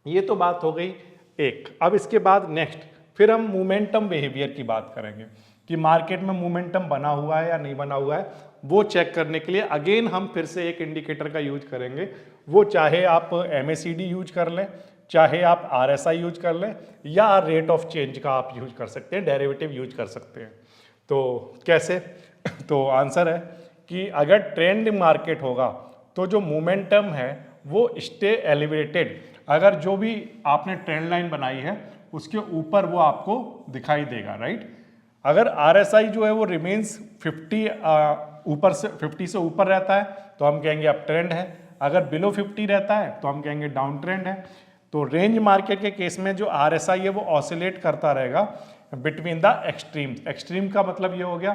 ये तो बात हो गई एक। अब इसके बाद नेक्स्ट फिर हम मोमेंटम बिहेवियर की बात करेंगे कि मार्केट में मोमेंटम बना हुआ है या नहीं बना हुआ है। वो चेक करने के लिए अगेन हम फिर से एक इंडिकेटर का यूज करेंगे। वो चाहे आप MACD यूज कर लें, चाहे आप RSI यूज कर लें, या रेट ऑफ चेंज का आप यूज कर सकते हैं, डेरिवेटिव यूज कर सकते हैं। तो कैसे? तो आंसर है कि अगर ट्रेंड मार्केट होगा तो जो मोमेंटम है वो स्टे एलिवेटेड, अगर जो भी आपने ट्रेंड लाइन बनाई है उसके ऊपर वो आपको दिखाई देगा, राइट। अगर RSI जो है वो रिमेन्स 50 से ऊपर रहता है तो हम कहेंगे अप ट्रेंड है, अगर बिलो 50 रहता है तो हम कहेंगे डाउन ट्रेंड है। तो रेंज मार्केट के केस में जो RSI है वो ऑसिलेट करता रहेगा बिटवीन द एक्सट्रीम। एक्सट्रीम का मतलब ये हो गया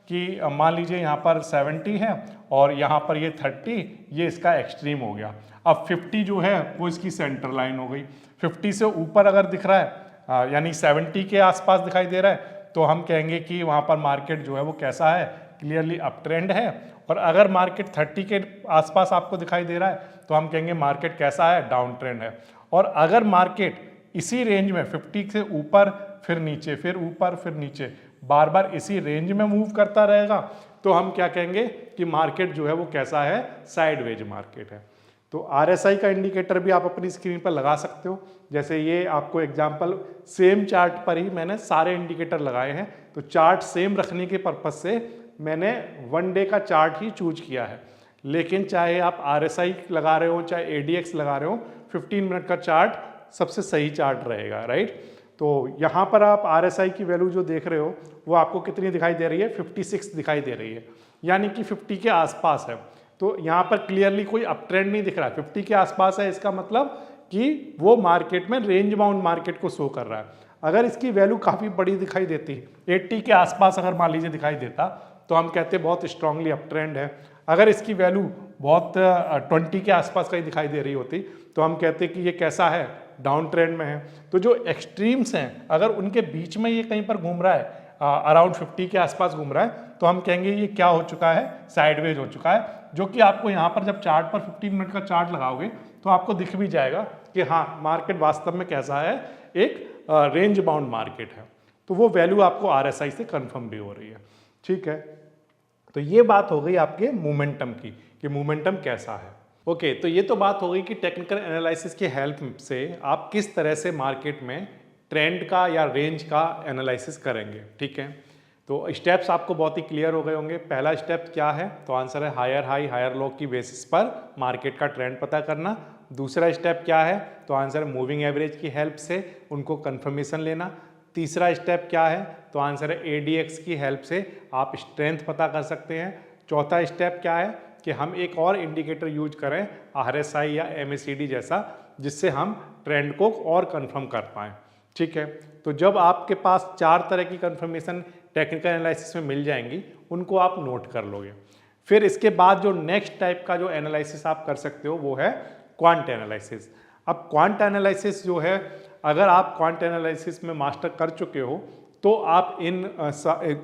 कि मान लीजिए यहाँ पर 70 है और यहाँ पर ये 30, ये इसका एक्सट्रीम हो गया। अब 50 जो है वो इसकी सेंटर लाइन हो गई। 50 से ऊपर अगर दिख रहा है यानी 70 के आसपास दिखाई दे रहा है तो हम कहेंगे कि वहाँ पर मार्केट जो है वो कैसा है, क्लियरली अप ट्रेंड है। और अगर मार्केट 30 के आसपास आपको दिखाई दे रहा है तो हम कहेंगे मार्केट कैसा है, डाउन ट्रेंड है। और अगर मार्केट इसी रेंज में 50 से ऊपर फिर नीचे, फिर ऊपर फिर नीचे, बार बार इसी रेंज में मूव करता रहेगा तो हम क्या कहेंगे कि मार्केट जो है वो कैसा है, साइडवेज मार्केट है। तो RSI का इंडिकेटर भी आप अपनी स्क्रीन पर लगा सकते हो। जैसे ये आपको एग्जांपल सेम चार्ट पर ही मैंने सारे इंडिकेटर लगाए हैं, तो चार्ट सेम रखने के पर्पज से मैंने 1 डे का चार्ट ही चूज किया है। लेकिन चाहे आप RSI लगा रहे हो चाहे ADX लगा रहे हो, 15 मिनट का चार्ट सबसे सही चार्ट रहेगा, राइट। तो यहाँ पर आप RSI की वैल्यू जो देख रहे हो वो आपको कितनी दिखाई दे रही है, 56 दिखाई दे रही है, यानी कि 50 के आसपास है। तो यहाँ पर क्लियरली कोई अप ट्रेंड नहीं दिख रहा है, 50 के आसपास है, इसका मतलब कि वो मार्केट में रेंज बाउंड मार्केट को शो कर रहा है। अगर इसकी वैल्यू काफ़ी बड़ी दिखाई देती, 80 के आसपास अगर मान लीजिए दिखाई देता, तो हम कहते बहुत स्ट्रांगली अप ट्रेंड है। अगर इसकी वैल्यू बहुत 20 के आसपास कहीं दिखाई दे रही होती, तो हम कहते कि ये कैसा है, डाउन ट्रेंड में है। तो जो एक्सट्रीम्स हैं, अगर उनके बीच में ये कहीं पर घूम रहा है, अराउंड 50 के आसपास घूम रहा है, तो हम कहेंगे ये क्या हो चुका है, साइडवेज हो चुका है। जो कि आपको यहाँ पर जब चार्ट पर 15 मिनट का चार्ट लगाओगे तो आपको दिख भी जाएगा कि हाँ, मार्केट वास्तव में कैसा है, एक रेंज बाउंड मार्केट है। तो वो वैल्यू आपको RSI से कंफर्म भी हो रही है। ठीक है, तो ये बात हो गई आपके मोमेंटम की कि मोमेंटम कैसा है। ओके, तो ये तो बात हो गई कि टेक्निकल एनालिसिस की हेल्प से आप किस तरह से मार्केट में ट्रेंड का या रेंज का एनालिसिस करेंगे। ठीक है, तो स्टेप्स आपको बहुत ही क्लियर हो गए होंगे। पहला स्टेप क्या है, तो आंसर है हायर हाई हायर लो की बेसिस पर मार्केट का ट्रेंड पता करना। दूसरा स्टेप क्या है, तो आंसर है मूविंग एवरेज की हेल्प से उनको कंफर्मेशन लेना। तीसरा स्टेप क्या है, तो आंसर है ADX की हेल्प से आप स्ट्रेंथ पता कर सकते हैं। चौथा स्टेप क्या है कि हम एक और इंडिकेटर यूज करें, RSI या MACD जैसा, जिससे हम ट्रेंड को और कंफर्म कर पाएँ। ठीक है, तो जब आपके पास 4 तरह की कंफर्मेशन टेक्निकल एनालिसिस में मिल जाएंगी, उनको आप नोट कर लोगे। फिर इसके बाद जो नेक्स्ट टाइप का जो एनालिसिस आप कर सकते हो वो है क्वांट एनालिसिस। अब क्वांट एनालिसिस जो है, अगर आप क्वांट एनालिसिस में मास्टर कर चुके हो, तो आप इन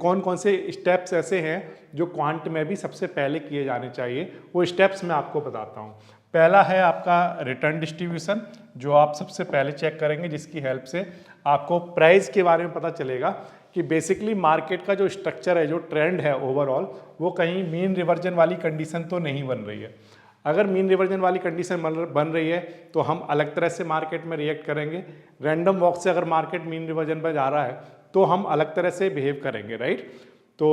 कौन कौन से स्टेप्स ऐसे हैं जो क्वांट में भी सबसे पहले किए जाने चाहिए, वो स्टेप्स मैं आपको बताता हूँ। पहला है आपका रिटर्न डिस्ट्रीब्यूशन, जो आप सबसे पहले चेक करेंगे, जिसकी हेल्प से आपको प्राइस के बारे में पता चलेगा कि बेसिकली मार्केट का जो स्ट्रक्चर है, जो ट्रेंड है ओवरऑल, वो कहीं मीन रिवर्जन वाली कंडीशन तो नहीं बन रही है। अगर मीन रिवर्जन वाली कंडीशन बन रही है तो हम अलग तरह से मार्केट में रिएक्ट करेंगे। रैंडम वॉक से अगर मार्केट मीन रिवर्जन पर जा रहा है तो हम अलग तरह से बिहेव करेंगे, राइट। तो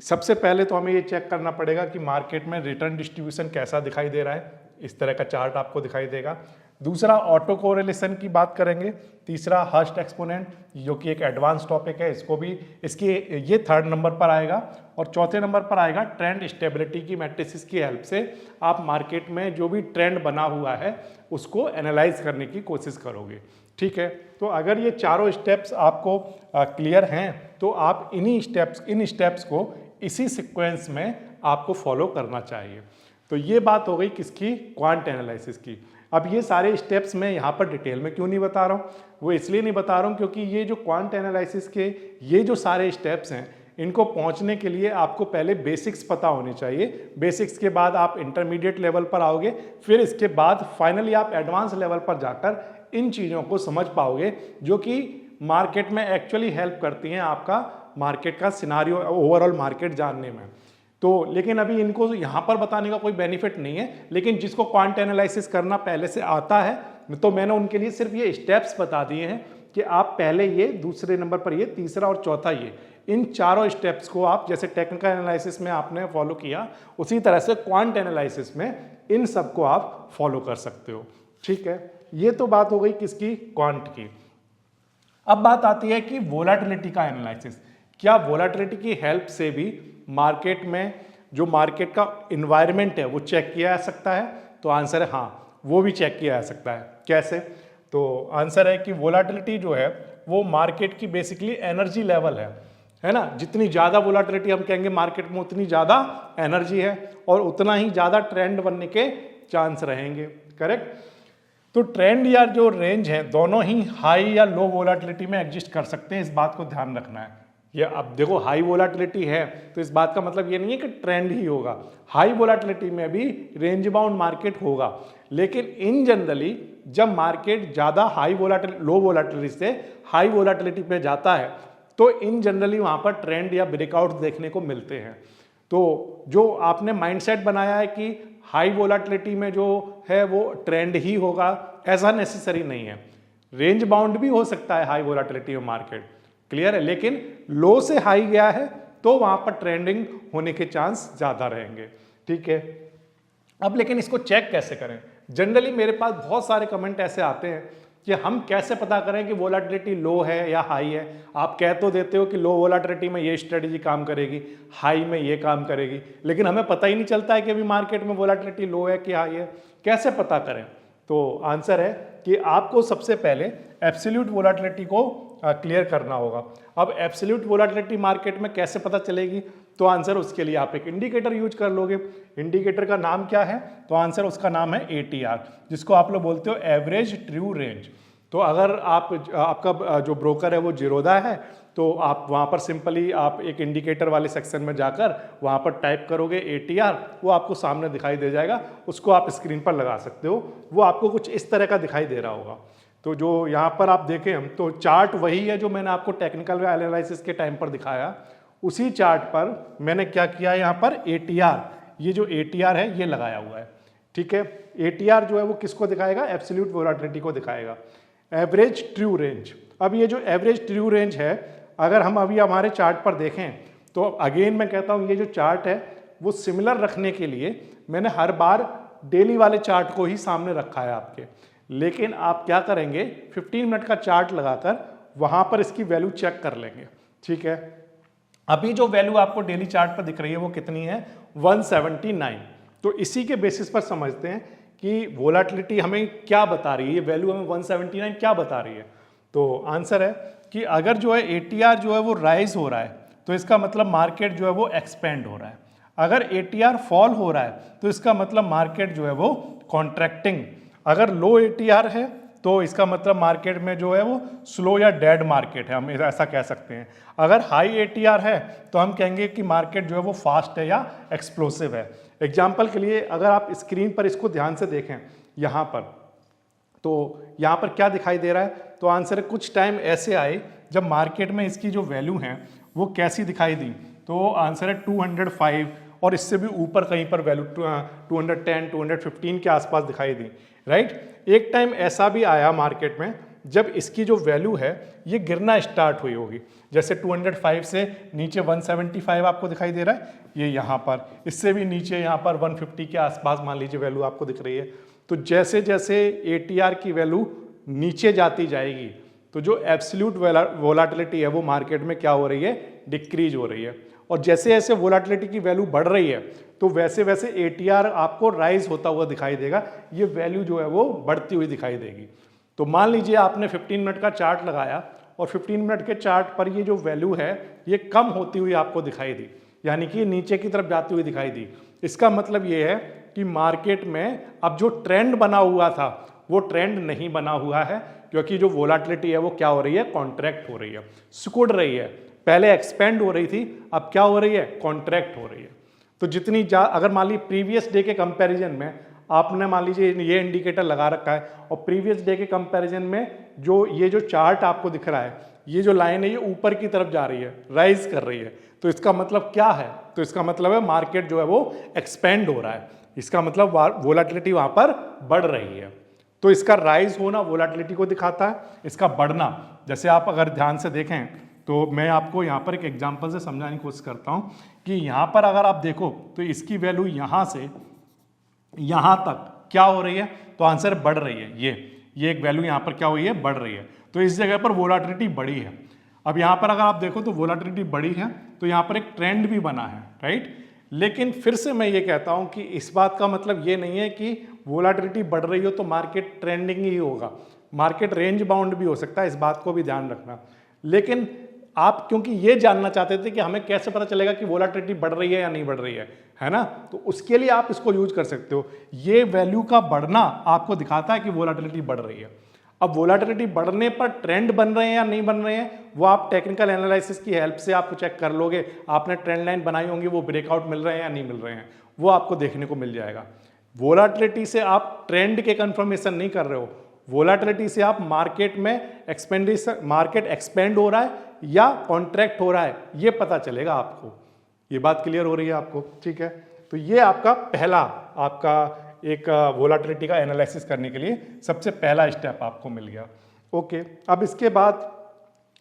सबसे पहले तो हमें ये चेक करना पड़ेगा कि मार्केट में रिटर्न डिस्ट्रीब्यूशन कैसा दिखाई दे रहा है। इस तरह का चार्ट आपको दिखाई देगा। दूसरा ऑटो कोरिलेशन की बात करेंगे। तीसरा हर्स्ट एक्सपोनेंट, जो कि एक एडवांस टॉपिक है, इसको भी ये 3rd नंबर पर आएगा। और चौथे नंबर पर आएगा ट्रेंड स्टेबिलिटी की मैट्रिसेस की हेल्प से आप मार्केट में जो भी ट्रेंड बना हुआ है उसको एनालाइज करने की कोशिश करोगे। ठीक है, तो अगर ये चारों स्टेप्स आपको क्लियर हैं तो आप इन स्टेप्स को इसी सिक्वेंस में आपको फॉलो करना चाहिए। तो ये बात हो गई किसकी, क्वांट एनालिसिस की। अब ये सारे स्टेप्स मैं यहाँ पर डिटेल में क्यों नहीं बता रहा हूँ, वो इसलिए नहीं बता रहा हूँ क्योंकि ये जो क्वांट एनालिसिस के ये जो सारे स्टेप्स हैं, इनको पहुँचने के लिए आपको पहले बेसिक्स पता होने चाहिए। बेसिक्स के बाद आप इंटरमीडिएट लेवल पर आओगे, फिर इसके बाद फाइनली आप एडवांस लेवल पर जाकर इन चीज़ों को समझ पाओगे, जो कि मार्केट में एक्चुअली हेल्प करती हैं आपका मार्केट का सिनारियो, ओवरऑल मार्केट जानने में। तो लेकिन अभी इनको यहाँ पर बताने का कोई बेनिफिट नहीं है, लेकिन जिसको क्वांट एनालिसिस करना पहले से आता है, तो मैंने उनके लिए सिर्फ ये स्टेप्स बता दिए हैं कि आप पहले ये, दूसरे नंबर पर ये, तीसरा और चौथा ये, इन चारों स्टेप्स को आप जैसे टेक्निकल एनालिसिस में आपने फॉलो किया, उसी तरह से क्वांट एनालिसिस में इन सबको आप फॉलो कर सकते हो। ठीक है, ये तो बात हो गई किसकी, क्वांट की। अब बात आती है कि वोलाटिलिटी का एनालिसिस। क्या वोलाटिलिटी की हेल्प से भी मार्केट में जो मार्केट का इन्वायरमेंट है वो चेक किया जा सकता है? तो आंसर है हाँ, वो भी चेक किया जा सकता है। कैसे? तो आंसर है कि वोलाटिलिटी जो है वो मार्केट की बेसिकली एनर्जी लेवल है ना। जितनी ज़्यादा वोलाटिलिटी हम कहेंगे मार्केट में, उतनी ज़्यादा एनर्जी है और उतना ही ज़्यादा ट्रेंड बनने के चांस रहेंगे। करेक्ट। तो ट्रेंड या जो रेंज है दोनों ही हाई या लो वोलाटिलिटी में एग्जिस्ट कर सकते हैं, इस बात को ध्यान रखना है। ये अब देखो, हाई वोलाटिलिटी है तो इस बात का मतलब ये नहीं है कि ट्रेंड ही होगा। हाई वोलाटिलिटी में भी रेंज बाउंड मार्केट होगा, लेकिन इन जनरली जब मार्केट ज़्यादा लो वोलाटिलिटी से हाई वोलाटिलिटी पे जाता है तो इन जनरली वहाँ पर ट्रेंड या ब्रेकआउट देखने को मिलते हैं। तो जो आपने माइंडसेट बनाया है कि हाई वोलाटिलिटी में जो है वो ट्रेंड ही होगा, ऐसा नेसेसरी नहीं है। रेंज बाउंड भी हो सकता है हाई वोलाटिलिटी में मार्केट, क्लियर है, लेकिन लो से हाई गया है तो वहां पर ट्रेंडिंग होने के चांस ज्यादा रहेंगे। ठीक है, अब लेकिन इसको चेक कैसे करें? जनरली मेरे पास बहुत सारे कमेंट ऐसे आते हैं कि हम कैसे पता करें कि वोलेटिलिटी लो है या हाई है। आप कह तो देते हो कि लो वोलेटिलिटी में ये स्ट्रेटजी काम करेगी, हाई में ये काम करेगी, लेकिन हमें पता ही नहीं चलता है कि अभी मार्केट में वोलेटिलिटी लो है कि हाई है। कैसे पता करें? तो आंसर है कि आपको सबसे पहले एब्सोल्यूट वोलेटिलिटी को क्लियर करना होगा। अब एब्सोल्यूट वोलेटिलिटी मार्केट में कैसे पता चलेगी? तो आंसर उसके लिए आप एक इंडिकेटर यूज कर लोगे। इंडिकेटर का नाम क्या है? तो आंसर उसका नाम है ATR, जिसको आप लोग बोलते हो एवरेज ट्रू रेंज। तो अगर आपका जो ब्रोकर है वो जीरोधा है, तो आप वहाँ पर सिंपली आप एक इंडिकेटर वाले सेक्शन में जाकर वहाँ पर टाइप करोगे ATR, वो आपको सामने दिखाई दे जाएगा, उसको आप स्क्रीन पर लगा सकते हो। वो आपको कुछ इस तरह का दिखाई दे रहा होगा। तो जो यहाँ पर आप देखें हम, तो चार्ट वही है जो मैंने आपको टेक्निकल एनालिसिस के टाइम पर दिखाया। उसी चार्ट पर मैंने क्या किया, यहाँ पर ATR, ये जो ATR है ये लगाया हुआ है। ठीक है, ATR जो है वो किसको दिखाएगा? एब्सोल्यूट वोलेटिलिटी को दिखाएगा। एवरेज ट्रू रेंज, अब ये जो एवरेज ट्रू रेंज है, अगर हम अभी हमारे चार्ट पर देखें तो अगेन मैं कहता हूँ ये जो चार्ट है वो सिमिलर रखने के लिए मैंने हर बार डेली वाले चार्ट को ही सामने रखा है आपके। लेकिन आप क्या करेंगे, 15 मिनट का चार्ट लगाकर वहां पर इसकी वैल्यू चेक कर लेंगे। ठीक है, अभी जो वैल्यू आपको डेली चार्ट पर दिख रही है वो कितनी है? 179। तो इसी के बेसिस पर समझते हैं कि वोलेटिलिटी हमें क्या बता रही है, ये वैल्यू हमें 179 क्या बता रही है। तो आंसर है कि अगर जो है ATR जो है वो राइज हो रहा है तो इसका मतलब मार्केट जो है वो एक्सपेंड हो रहा है। अगर ATR फॉल हो रहा है तो इसका मतलब मार्केट जो है वो कॉन्ट्रैक्टिंग। अगर लो ATR है तो इसका मतलब मार्केट में जो है वो स्लो या डेड मार्केट है, हम ऐसा कह सकते हैं। अगर हाई ATR है तो हम कहेंगे कि मार्केट जो है वो फास्ट है या एक्सप्लोसिव है। एग्जाम्पल के लिए अगर आप स्क्रीन पर इसको ध्यान से देखें यहाँ पर, तो यहाँ पर क्या दिखाई दे रहा है? तो आंसर है कुछ टाइम ऐसे आए जब मार्केट में इसकी जो वैल्यू है वो कैसी दिखाई दी। तो आंसर है 205 और इससे भी ऊपर कहीं पर वैल्यू 210, 215 के आसपास दिखाई दी। राइट, एक टाइम ऐसा भी आया मार्केट में जब इसकी जो वैल्यू है ये गिरना स्टार्ट हुई होगी। जैसे 205 से नीचे 175 आपको दिखाई दे रहा है, ये यहाँ पर, इससे भी नीचे यहाँ पर 150 के आसपास मान लीजिए वैल्यू आपको दिख रही है। तो जैसे जैसे ATR की वैल्यू नीचे जाती जाएगी तो जो एब्सोल्यूट वोलेटिलिटी है वो मार्केट में क्या हो रही है? डिक्रीज हो रही है। और जैसे जैसे वोलेटिलिटी की वैल्यू बढ़ रही है तो वैसे वैसे ATR आपको राइज होता हुआ दिखाई देगा, ये वैल्यू जो है वो बढ़ती हुई दिखाई देगी। तो मान लीजिए आपने 15 मिनट का चार्ट लगाया और 15 मिनट के चार्ट पर ये जो वैल्यू है ये कम होती हुई आपको दिखाई दी, यानी कि नीचे की तरफ जाती हुई दिखाई दी। इसका मतलब ये है कि मार्केट में अब जो ट्रेंड बना हुआ था वो ट्रेंड नहीं बना हुआ है, क्योंकि जो वोलेटिलिटी है वो क्या हो रही है? कॉन्ट्रैक्ट हो रही है, सिकुड़ रही है। पहले एक्सपेंड हो रही थी, अब क्या हो रही है? कॉन्ट्रैक्ट हो रही है। तो जितनी अगर मान लीजिए प्रीवियस डे के कंपैरिजन में आपने मान लीजिए ये इंडिकेटर लगा रखा है और प्रीवियस डे के कंपैरिजन में ये जो चार्ट आपको दिख रहा है, ये जो लाइन है ये ऊपर की तरफ जा रही है, राइज कर रही है। तो इसका मतलब क्या है? तो इसका मतलब है मार्केट जो है वो एक्सपेंड हो रहा है, इसका मतलब वोलेटिलिटी वहां पर बढ़ रही है। तो इसका राइज होना वोलेटिलिटी को दिखाता है, इसका बढ़ना, जैसे आप अगर ध्यान से देखें तो मैं आपको यहाँ पर एक एग्जांपल से समझाने की कोशिश करता हूँ कि यहाँ पर अगर आप देखो तो इसकी वैल्यू यहाँ से यहाँ तक क्या हो रही है? तो आंसर बढ़ रही है। ये एक वैल्यू यहाँ पर क्या हुई है? बढ़ रही है। तो इस जगह पर वोलेटिलिटी बढ़ी है। अब यहाँ पर अगर आप देखो तो वोलेटिलिटी बढ़ी है, तो यहाँ पर एक ट्रेंड भी बना है, राइट। लेकिन फिर से मैं ये कहता हूँ कि इस बात का मतलब ये नहीं है कि वोलेटिलिटी बढ़ रही हो तो मार्केट ट्रेंडिंग ही होगा, मार्केट रेंज बाउंड भी हो सकता है, इस बात को भी ध्यान रखना। लेकिन आप क्योंकि ये जानना चाहते थे कि हमें कैसे पता चलेगा कि वोलेटिलिटी बढ़ रही है या नहीं बढ़ रही है ना, तो उसके लिए आप इसको यूज कर सकते हो। ये वैल्यू का बढ़ना आपको दिखाता है कि वोलेटिलिटी बढ़ रही है। अब वोलेटिलिटी बढ़ने पर ट्रेंड बन रहे हैं या नहीं बन रहे हैं, वो आप टेक्निकल एनालिसिस की हेल्प से आप चेक कर लोगे। आपने ट्रेंड लाइन बनाई होंगी, वो ब्रेकआउट मिल रहे हैं या नहीं मिल रहे हैं, वो आपको देखने को मिल जाएगा। वोलेटिलिटी से आप ट्रेंड के कंफर्मेशन नहीं कर रहे हो, वोलेटिलिटी से आप मार्केट में मार्केट एक्सपेंड हो रहा है या कॉन्ट्रैक्ट हो रहा है, ये पता चलेगा आपको। ये बात क्लियर हो रही है आपको? ठीक है, तो ये आपका पहला आपका एक वोलेटिलिटी का एनालिसिस करने के लिए सबसे पहला स्टेप आपको मिल गया। ओके, अब इसके बाद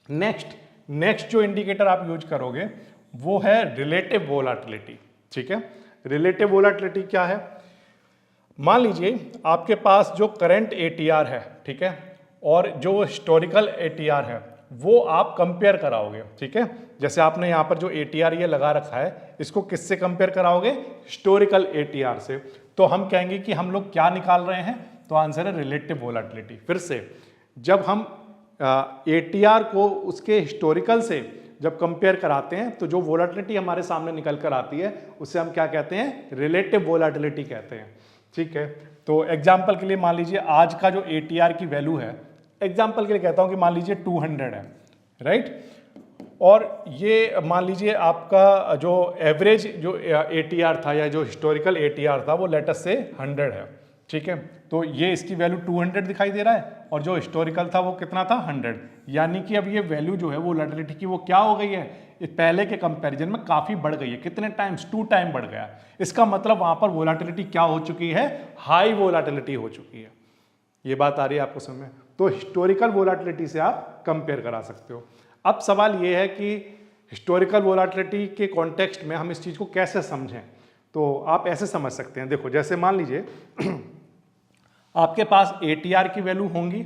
नेक्स्ट जो इंडिकेटर आप यूज करोगे वो है रिलेटिव वोलेटिलिटी। ठीक है, रिलेटिव वोलेटिलिटी क्या है? मान लीजिए आपके पास जो करंट ATR है, ठीक है, और जो हिस्टोरिकल ATR है वो आप कंपेयर कराओगे, ठीक है। जैसे आपने यहाँ पर जो ATR ये लगा रखा है, इसको किससे कंपेयर कराओगे? हिस्टोरिकल ATR से। तो हम कहेंगे कि हम लोग क्या निकाल रहे हैं, तो आंसर है रिलेटिव वोलेटिलिटी। फिर से जब हम ATR को उसके हिस्टोरिकल से जब कंपेयर कराते हैं तो जो वोलेटिलिटी हमारे सामने निकल कर आती है उसे हम क्या कहते हैं? रिलेटिव वोलेटिलिटी कहते हैं, ठीक है। तो एग्जाम्पल के लिए मान लीजिए आज का जो ATR की वैल्यू है, एग्जाम्पल के लिए कहता हूं कि मान लीजिए 200 है, राइट। और ये मान लीजिए आपका जो एवरेज जो ATR था या जो हिस्टोरिकल ATR था वो लेटेस्ट से 100 है, ठीक है। तो ये इसकी वैल्यू 200 दिखाई दे रहा है और जो हिस्टोरिकल था वो कितना था? 100। यानी कि अब ये वैल्यू जो है वो वोलेटिलिटी की वो क्या हो गई है? ये पहले के कंपैरिजन में काफी बढ़ गई है। कितने टाइम्स? 2 टाइम बढ़ गया। इसका मतलब वहां पर वोलेटिलिटी क्या हो चुकी है? हाई वोलेटिलिटी हो चुकी है। ये बात आ रही है आपको समझ में? तो हिस्टोरिकल वोलेटिलिटी से आप कंपेयर करा सकते हो। अब सवाल ये है कि हिस्टोरिकल वोलेटिलिटी के कॉन्टेक्स्ट में हम इस चीज को कैसे समझें। तो आप ऐसे समझ सकते हैं, देखो जैसे मान लीजिए आपके पास ATR की वैल्यू होंगी,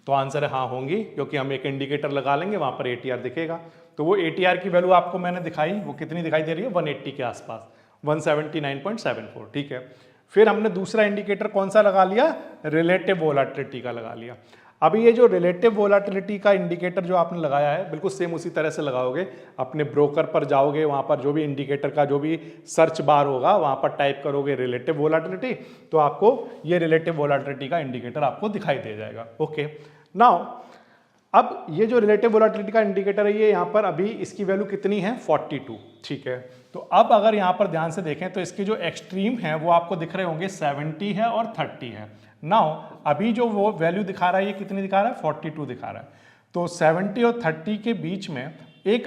तो आंसर है हाँ होंगी, क्योंकि हम एक इंडिकेटर लगा लेंगे वहां पर ATR दिखेगा। तो वो ATR की वैल्यू आपको मैंने दिखाई, वो कितनी दिखाई दे रही है? 180 के आसपास, 179.74, ठीक है। फिर हमने दूसरा इंडिकेटर कौन सा लगा लिया? रिलेटिव वोलेटिलिटी का लगा लिया। अभी ये जो रिलेटिव वोलेटिलिटी का इंडिकेटर जो आपने लगाया है, बिल्कुल सेम उसी तरह से लगाओगे। अपने ब्रोकर पर जाओगे, वहां पर जो भी इंडिकेटर का जो भी सर्च बार होगा वहां पर टाइप करोगे रिलेटिव वोलेटिलिटी, तो आपको ये रिलेटिव वोलेटिलिटी का इंडिकेटर आपको दिखाई दे जाएगा। ओके, नाउ अब ये जो रिलेटिव वोलेटिलिटी का इंडिकेटर है, ये यहाँ पर अभी इसकी वैल्यू कितनी है? 42, ठीक है। तो अब अगर यहाँ पर ध्यान से देखें तो इसके जो एक्सट्रीम है वो आपको दिख रहे होंगे, 70 है और 30 है। नाउ अभी जो वो वैल्यू दिखा रहा है, ये कितनी दिखा रहा है? 42 दिखा रहा है। तो 70 और 30 के बीच में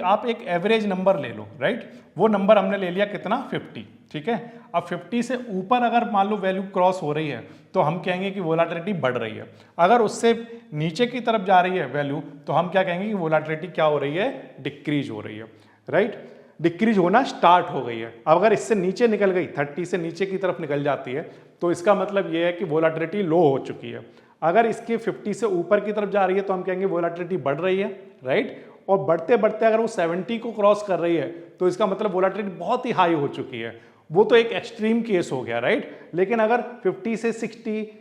आप एक एवरेज नंबर ले लो, राइट। वो नंबर हमने ले लिया कितना? 50, ठीक है। अब 50 से ऊपर अगर मान लो वैल्यू क्रॉस हो रही है तो हम कहेंगे कि वोलेटिलिटी बढ़ रही है। अगर उससे नीचे की तरफ जा रही है वैल्यू तो हम क्या कहेंगे कि वोलेटिलिटी क्या हो रही है? डिक्रीज हो रही है, राइट। डिक्रीज होना स्टार्ट हो गई है। अब अगर इससे नीचे निकल गई, 30 से नीचे की तरफ निकल जाती है, तो इसका मतलब यह है कि वोलेटिलिटी लो हो चुकी है। अगर इसके 50 से ऊपर की तरफ जा रही है तो हम कहेंगे वोलेटिलिटी बढ़ रही है, राइट। और बढ़ते बढ़ते अगर वो 70 को क्रॉस कर रही है तो इसका मतलब वोलेटिलिटी बहुत ही हाई हो चुकी है। वो तो एक एक्सट्रीम केस हो गया, राइट। लेकिन अगर 50 से 60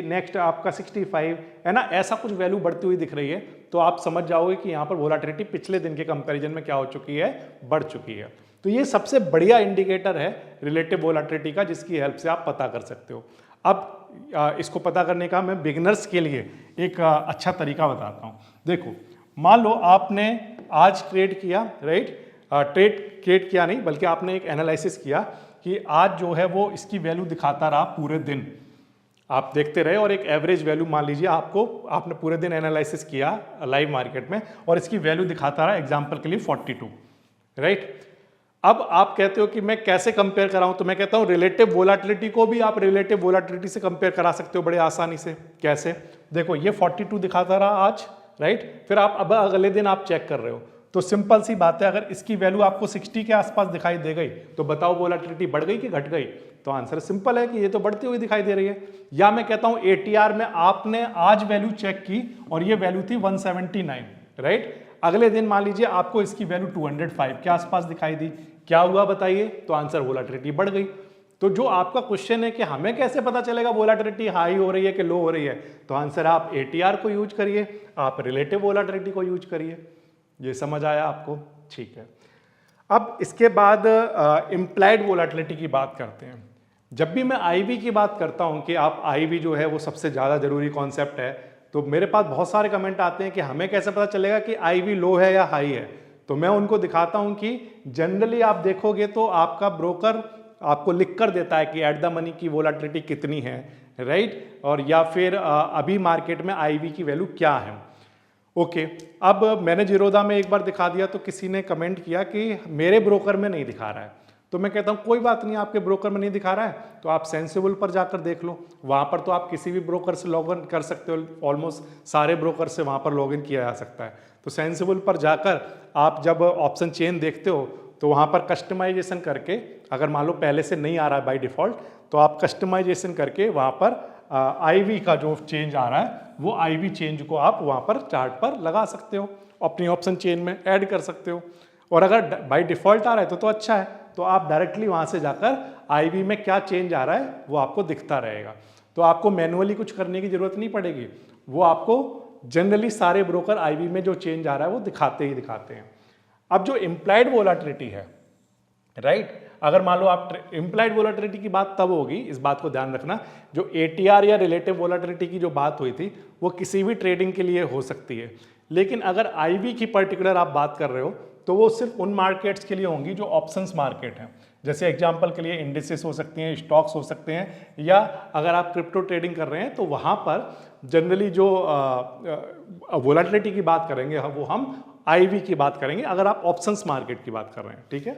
नेक्स्ट आपका 65 है ना, ऐसा कुछ वैल्यू बढ़ती हुई दिख रही है, तो आप समझ जाओगे कि यहाँ पर वोलेटिलिटी पिछले दिन के कंपैरिजन में क्या हो चुकी है? बढ़ चुकी है। तो ये सबसे बढ़िया इंडिकेटर है रिलेटिव वोलेटिलिटी का, जिसकी हेल्प से आप पता कर सकते हो। अब इसको पता करने का मैं बिगिनर्स के लिए एक अच्छा तरीका बताता हूँ। देखो, मान लो आपने आज ट्रेड किया, राइट। ट्रेड किया नहीं, बल्कि आपने एक एनालिसिस किया कि आज जो है वो इसकी वैल्यू दिखाता रहा पूरे दिन, आप देखते रहे और एक एवरेज वैल्यू मान लीजिए आपने पूरे दिन एनालिसिस किया लाइव मार्केट में और इसकी वैल्यू दिखाता रहा एग्जांपल के लिए 42, राइट। अब आप कहते हो कि मैं कैसे कंपेयर कराऊं, तो मैं कहता हूं रिलेटिव वोलेटिलिटी को भी आप रिलेटिव वोलेटिलिटी से कंपेयर करा सकते हो बड़े आसानी से। कैसे? देखो, ये 42 दिखाता रहा आज, राइट। फिर आप अब अगले दिन आप चेक कर रहे हो, तो सिंपल सी बात है, अगर इसकी वैल्यू आपको 60 के आसपास दिखाई दे गई तो बताओ वोलेटिलिटी बढ़ गई कि घट गई? तो आंसर सिंपल है कि ये तो बढ़ती हुई दिखाई दे रही है। या मैं कहता हूं ATR में आपने आज वैल्यू चेक की और ये वैल्यू थी 179, राइट। अगले दिन मान लीजिए आपको इसकी वैल्यू 205 के आसपास दिखाई दी, क्या हुआ बताइए? तो आंसर वोलेटिलिटी बढ़ गई। तो जो आपका क्वेश्चन है कि हमें कैसे पता चलेगा वोलेटिलिटी हाई हो रही है कि लो हो रही है, तो आंसर आप ATR को यूज करिए, आप रिलेटिव वोलेटिलिटी को यूज करिए। ये समझ आया आपको? ठीक है। अब इसके बाद इम्प्लाइड वोलेटिलिटी की बात करते हैं। जब भी मैं IV की बात करता हूं कि आप IV जो है वो सबसे ज़्यादा जरूरी कॉन्सेप्ट है, तो मेरे पास बहुत सारे कमेंट आते हैं कि हमें कैसे पता चलेगा कि IV लो है या हाई है। तो मैं उनको दिखाता हूं कि जनरली आप देखोगे तो आपका ब्रोकर आपको लिख कर देता है कि एट द मनी की वोलेटिलिटी कितनी है, राइट। और या फिर अभी मार्केट में IV की वैल्यू क्या है। ओके, अब मैंने जीरोधा में एक बार दिखा दिया तो किसी ने कमेंट किया कि मेरे ब्रोकर में नहीं दिखा रहा है। तो मैं कहता हूं कोई बात नहीं, आपके ब्रोकर में नहीं दिखा रहा है तो आप सेंसिबल पर जाकर देख लो। वहां पर तो आप किसी भी ब्रोकर से लॉग इन कर सकते हो, ऑलमोस्ट सारे ब्रोकर से वहां पर लॉग इन किया जा सकता है। तो सेंसिबल पर जाकर आप जब ऑप्शन चेन देखते हो तो वहां पर कस्टमाइजेशन करके, अगर मान लो पहले से नहीं आ रहा है बाय डिफॉल्ट, तो आप कस्टमाइजेशन करके वहां पर IV का जो चेंज आ रहा है वो आईवी चेंज को आप वहाँ पर चार्ट पर लगा सकते हो, अपनी ऑप्शन चेन में ऐड कर सकते हो। और अगर बाय डिफॉल्ट आ रहा है तो अच्छा है, तो आप डायरेक्टली वहाँ से जाकर आईवी में क्या चेंज आ रहा है वो आपको दिखता रहेगा। तो आपको मैनुअली कुछ करने की जरूरत नहीं पड़ेगी, वो आपको जनरली सारे ब्रोकर आईवी में जो चेंज आ रहा है वो दिखाते ही दिखाते हैं। अब जो इम्प्लाइड वोलाटिलिटी है, राइट, अगर मान लो आप इम्प्लाइड वोलाटिलिटी की बात तब होगी, इस बात को ध्यान रखना, जो एटीआर या रिलेटिव वोलाटिलिटी की जो बात हुई थी वो किसी भी ट्रेडिंग के लिए हो सकती है, लेकिन अगर आईवी की पर्टिकुलर आप बात कर रहे हो तो वो सिर्फ उन मार्केट्स के लिए होंगी जो ऑप्शंस मार्केट हैं। जैसे एग्जांपल के लिए इंडिसेस हो सकते हैं, स्टॉक्स हो सकते हैं, या अगर आप क्रिप्टो ट्रेडिंग कर रहे हैं तो वहाँ पर जनरली जो वोलाटिलिटी की बात करेंगे वो हम आईवी की बात करेंगे, अगर आप ऑप्शंस मार्केट की बात कर रहे हैं, ठीक है।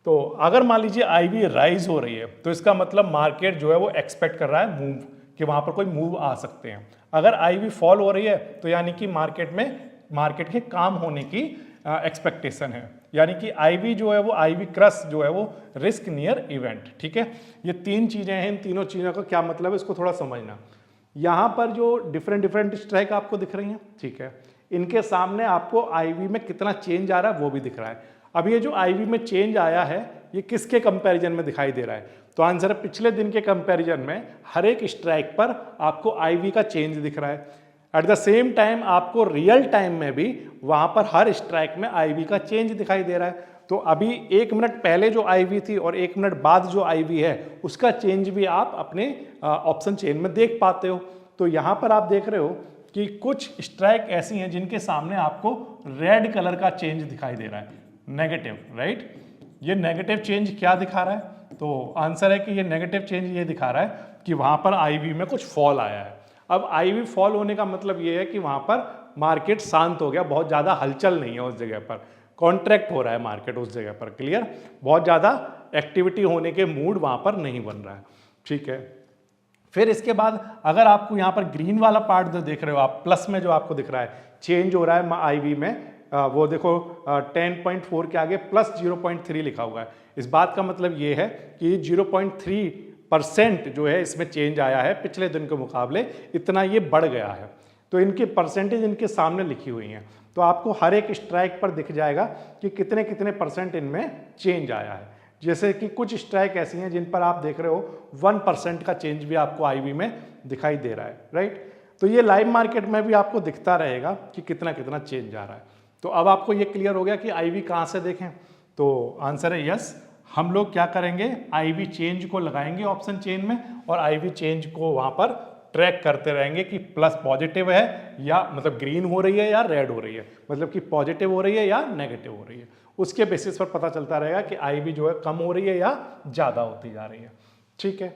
तो अगर मान लीजिए आईवी राइज हो रही है तो इसका मतलब मार्केट जो है वो एक्सपेक्ट कर रहा है मूव, कि वहाँ पर कोई मूव आ सकते हैं। अगर आईवी फॉल हो रही है तो यानी कि मार्केट के काम होने की एक्सपेक्टेशन है, यानी कि आईवी जो है वो आईवी क्रश जो है वो रिस्क नियर इवेंट, ठीक है। ये तीन चीजें हैं, इन तीनों चीजों का क्या मतलब है इसको थोड़ा समझना। यहाँ पर जो डिफरेंट स्ट्राइक आपको दिख रही हैं, ठीक है, इनके सामने आपको आईवी में कितना चेंज आ रहा है वो भी दिख रहा है। अब ये जो आईवी में चेंज आया है ये किसके कंपैरिजन में दिखाई दे रहा है, तो आंसर है पिछले दिन के कंपैरिजन में हर एक स्ट्राइक पर आपको आईवी का चेंज दिख रहा है। एट द सेम टाइम आपको रियल टाइम में भी वहां पर हर स्ट्राइक में आईवी का चेंज दिखाई दे रहा है। तो अभी 1 मिनट पहले जो आईवी थी और 1 मिनट बाद जो आईवी है उसका चेंज भी आप अपने ऑप्शन चेन में देख पाते हो। तो यहाँ पर आप देख रहे हो कि कुछ स्ट्राइक ऐसी हैं जिनके सामने आपको रेड कलर का चेंज दिखाई दे रहा है, नेगेटिव, राइट। ये नेगेटिव चेंज क्या दिखा रहा है, तो आंसर है कि ये नेगेटिव चेंज ये दिखा रहा है कि वहां पर आईवी में कुछ फॉल आया है। अब आईवी फॉल होने का मतलब ये है कि वहां पर मार्केट शांत हो गया, बहुत ज्यादा हलचल नहीं है उस जगह पर, कॉन्ट्रैक्ट हो रहा है मार्केट उस जगह पर, क्लियर, बहुत ज्यादा एक्टिविटी होने के मूड वहां पर नहीं बन रहा है, ठीक है। फिर इसके बाद अगर आपको यहाँ पर ग्रीन वाला पार्ट जो देख रहे हो आप, प्लस में जो आपको दिख रहा है चेंज हो रहा है आईवी में, वो देखो 10.4 के आगे प्लस 0.3 लिखा हुआ है। इस बात का मतलब ये है कि 0.3% जो है इसमें चेंज आया है पिछले दिन के मुकाबले, इतना ये बढ़ गया है। तो इनकी परसेंटेज इनके सामने लिखी हुई हैं, तो आपको हर एक स्ट्राइक पर दिख जाएगा कि कितने कितने परसेंट इनमें चेंज आया है। जैसे कि कुछ स्ट्राइक ऐसी हैं जिन पर आप देख रहे हो 1% का चेंज भी आपको आईवी में दिखाई दे रहा है, राइट। तो ये लाइव मार्केट में भी आपको दिखता रहेगा कि कितना कितना चेंज आ रहा है। तो अब आपको ये क्लियर हो गया कि आईवी कहाँ से देखें, तो आंसर है यस, हम लोग क्या करेंगे, आईवी चेंज को लगाएंगे ऑप्शन चेन में और आईवी चेंज को वहां पर ट्रैक करते रहेंगे कि प्लस पॉजिटिव है या मतलब ग्रीन हो रही है या रेड हो रही है, मतलब कि पॉजिटिव हो रही है या नेगेटिव हो रही है। उसके बेसिस पर पता चलता रहेगा कि आईवी जो है कम हो रही है या ज्यादा होती जा रही है, ठीक है।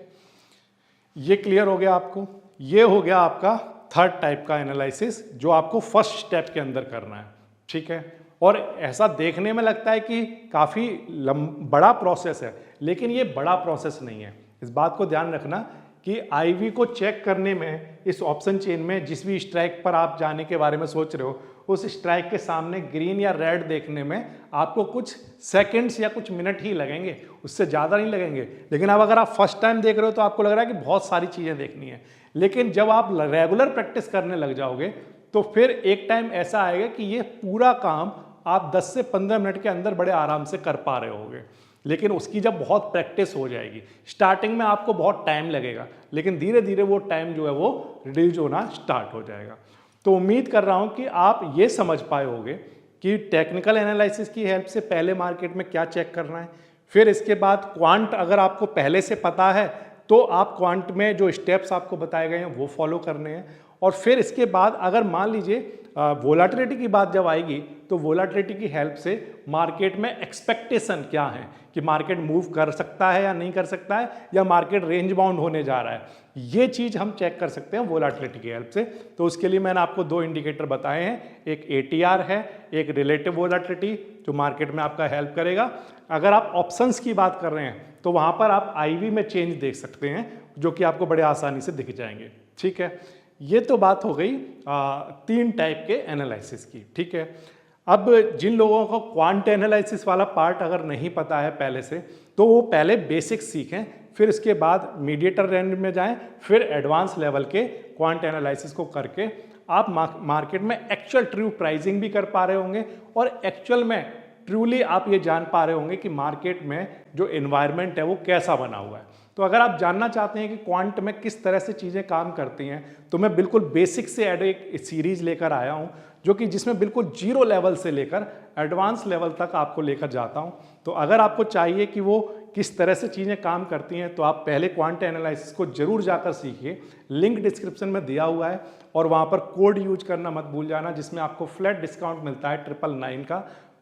ये क्लियर हो गया आपको। ये हो गया आपका थर्ड टाइप का एनालिसिस जो आपको फर्स्ट स्टेप के अंदर करना है, ठीक है। और ऐसा देखने में लगता है कि काफ़ी बड़ा प्रोसेस है, लेकिन ये बड़ा प्रोसेस नहीं है। इस बात को ध्यान रखना कि आईवी को चेक करने में इस ऑप्शन चेन में जिस भी स्ट्राइक पर आप जाने के बारे में सोच रहे हो, उस स्ट्राइक के सामने ग्रीन या रेड देखने में आपको कुछ सेकंड्स या कुछ मिनट ही लगेंगे, उससे ज़्यादा नहीं लगेंगे। लेकिन अब अगर आप फर्स्ट टाइम देख रहे हो तो आपको लग रहा है कि बहुत सारी चीज़ें देखनी है, लेकिन जब आप रेगुलर प्रैक्टिस करने लग जाओगे तो फिर एक टाइम ऐसा आएगा कि ये पूरा काम आप 10 से 15 मिनट के अंदर बड़े आराम से कर पा रहे होगे। लेकिन उसकी जब बहुत प्रैक्टिस हो जाएगी, स्टार्टिंग में आपको बहुत टाइम लगेगा, लेकिन धीरे धीरे वो टाइम जो है वो रिड्यूस होना स्टार्ट हो जाएगा। तो उम्मीद कर रहा हूँ कि आप ये समझ पाए होंगे कि टेक्निकल एनालिसिस की हेल्प से पहले मार्केट में क्या चेक करना है, फिर इसके बाद क्वांट अगर आपको पहले से पता है तो आप क्वांट में जो स्टेप्स आपको बताए गए हैं वो फॉलो करने हैं, और फिर इसके बाद अगर मान लीजिए वोलाटिलिटी की बात जब आएगी तो वोलाटिलिटी की हेल्प से मार्केट में एक्सपेक्टेशन क्या है कि मार्केट मूव कर सकता है या नहीं कर सकता है, या मार्केट रेंज बाउंड होने जा रहा है, ये चीज़ हम चेक कर सकते हैं वोलाटिलिटी की हेल्प से। तो उसके लिए मैंने आपको 2 इंडिकेटर बताए हैं, एक ATR है, एक रिलेटिव वोलाटिलिटी जो मार्केट में आपका हेल्प करेगा। अगर आप ऑप्शंस की बात कर रहे हैं तो वहाँ पर आप आईवी में चेंज देख सकते हैं जो कि आपको बड़े आसानी से दिख जाएंगे, ठीक है। ये तो बात हो गई 3 टाइप के एनालिसिस की, ठीक है। अब जिन लोगों को क्वांट एनालिसिस वाला पार्ट अगर नहीं पता है पहले से, तो वो पहले बेसिक्स सीखें फिर इसके बाद मीडिएटर रेंज में जाएं, फिर एडवांस लेवल के क्वांट एनालिसिस को करके आप मार्केट में एक्चुअल ट्रू प्राइसिंग भी कर पा रहे होंगे और एक्चुअल में ट्रूली आप ये जान पा रहे होंगे कि मार्केट में जो एनवायरनमेंट है वो कैसा बना हुआ है। तो अगर आप जानना चाहते हैं कि क्वांट में किस तरह से चीज़ें काम करती हैं, तो मैं बिल्कुल बेसिक से एक सीरीज लेकर आया हूं जो कि जिसमें बिल्कुल जीरो लेवल से लेकर एडवांस लेवल तक आपको लेकर जाता हूं। तो अगर आपको चाहिए कि वो किस तरह से चीज़ें काम करती हैं तो आप पहले क्वांट एनालिसिस को जरूर जाकर सीखिए। लिंक डिस्क्रिप्शन में दिया हुआ है और वहाँ पर कोड यूज करना मत भूल जाना, जिसमें आपको फ्लैट डिस्काउंट मिलता है 999 का।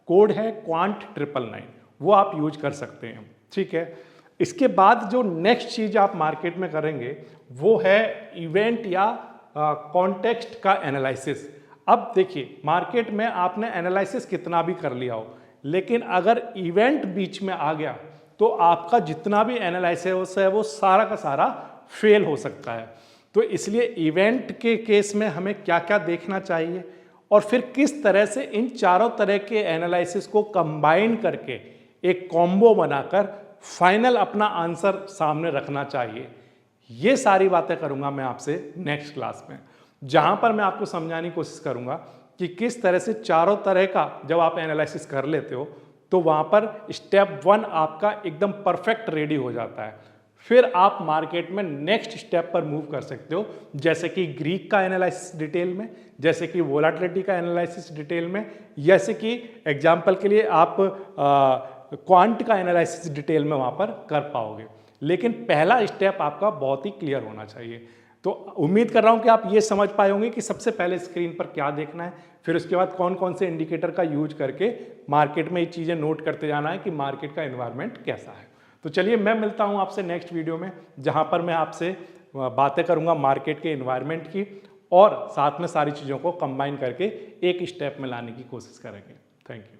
कोड है क्वांट 999, वो आप यूज कर सकते हैं। ठीक है, इसके बाद जो नेक्स्ट चीज आप मार्केट में करेंगे वो है इवेंट या कॉन्टेक्स्ट का एनालिसिस। अब देखिए, मार्केट में आपने एनालिसिस कितना भी कर लिया हो, लेकिन अगर इवेंट बीच में आ गया तो आपका जितना भी एनालिसिस है वो सारा का सारा फेल हो सकता है। तो इसलिए इवेंट के केस में हमें क्या क्या देखना चाहिए और फिर किस तरह से इन चारों तरह के एनालिसिस को कंबाइन करके एक कॉम्बो बनाकर फाइनल अपना आंसर सामने रखना चाहिए, ये सारी बातें करूंगा मैं आपसे नेक्स्ट क्लास में, जहां पर मैं आपको समझाने की कोशिश करूंगा कि किस तरह से चारों तरह का जब आप एनालिसिस कर लेते हो तो वहां पर स्टेप 1 आपका एकदम परफेक्ट रेडी हो जाता है। फिर आप मार्केट में नेक्स्ट स्टेप पर मूव कर सकते हो, जैसे कि ग्रीक का एनालिसिस डिटेल में, जैसे कि वोलाटिलिटी का एनालिसिस डिटेल में, जैसे कि एग्जांपल के लिए आप क्वांट का एनालिसिस डिटेल में वहां पर कर पाओगे। लेकिन पहला स्टेप आपका बहुत ही क्लियर होना चाहिए। तो उम्मीद कर रहा हूं कि आप ये समझ पाए होंगे कि सबसे पहले स्क्रीन पर क्या देखना है, फिर उसके बाद कौन कौन से इंडिकेटर का यूज करके मार्केट में ये चीज़ें नोट करते जाना है कि मार्केट का एनवायरनमेंट कैसा है। तो चलिए, मैं मिलता हूं आपसे नेक्स्ट वीडियो में, जहां पर मैं आपसे बातें करूंगा मार्केट के एनवायरनमेंट की और साथ में सारी चीज़ों को कंबाइन करके एक स्टेप में लाने की कोशिश करेंगे। Thank you.